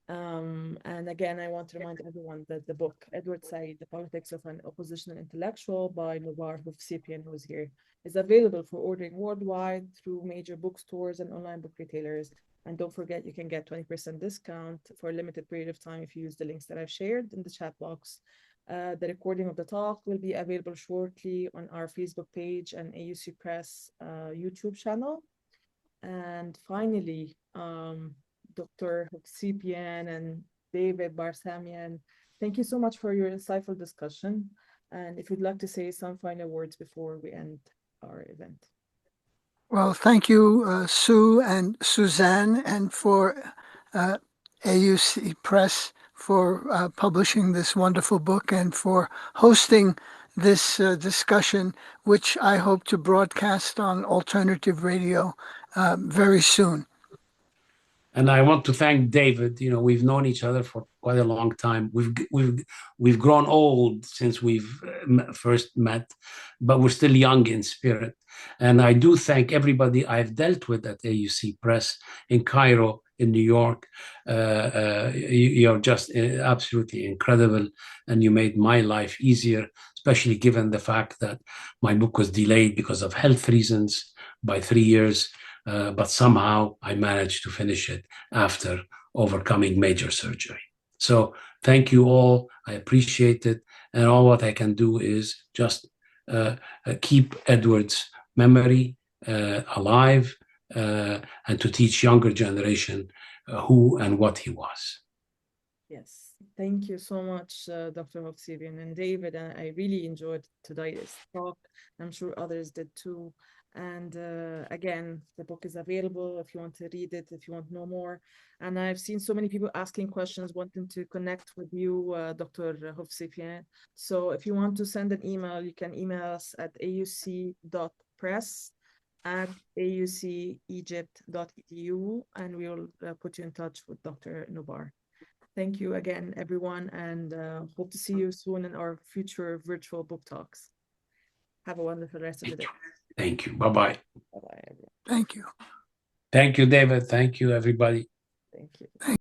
And again, I want to remind everyone that the book, Edward Said, The Politics of an Oppositional Intellectual by Nubar Hovsepian, who is here, is available for ordering worldwide through major bookstores and online book retailers. And don't forget, you can get 20% discount for a limited period of time if you use the links that I've shared in the chat box. The recording of the talk will be available shortly on our Facebook page and AUC Press YouTube channel. And finally, Dr. Hovsepian and David Barsamian, thank you so much for your insightful discussion. And if you'd like to say some final words before we end our event. Well, thank you, Sue and Suzanne, and for AUC Press for publishing this wonderful book and for hosting this discussion, which I hope to broadcast on alternative radio very soon. And I want to thank David. You know, we've known each other for quite a long time. We've grown old since we've first met, but we're still young in spirit. And I do thank everybody I've dealt with at AUC Press in Cairo, in New York. You're just absolutely incredible, and you made my life easier, especially given the fact that my book was delayed because of health reasons by 3 years. But somehow I managed to finish it after overcoming major surgery. So thank you all. I appreciate it. And all what I can do is just keep Edward's memory alive and to teach younger generation who and what he was. Yes, thank you so much, Dr. Hovsepian and David. And I really enjoyed today's talk. I'm sure others did too. And again, the book is available if you want to read it, if you want to know more. And I've seen so many people asking questions, wanting to connect with you, Dr. Hovsepian. So if you want to send an email, you can email us at auc.press@aucegypt.edu, and we will put you in touch with Dr. Nubar. Thank you again, everyone, and hope to see you soon in our future virtual book talks. Have a wonderful rest of the day. Thank you. Bye-bye. Bye-bye, everyone. Thank you. Thank you, David. Thank you, everybody. Thank you.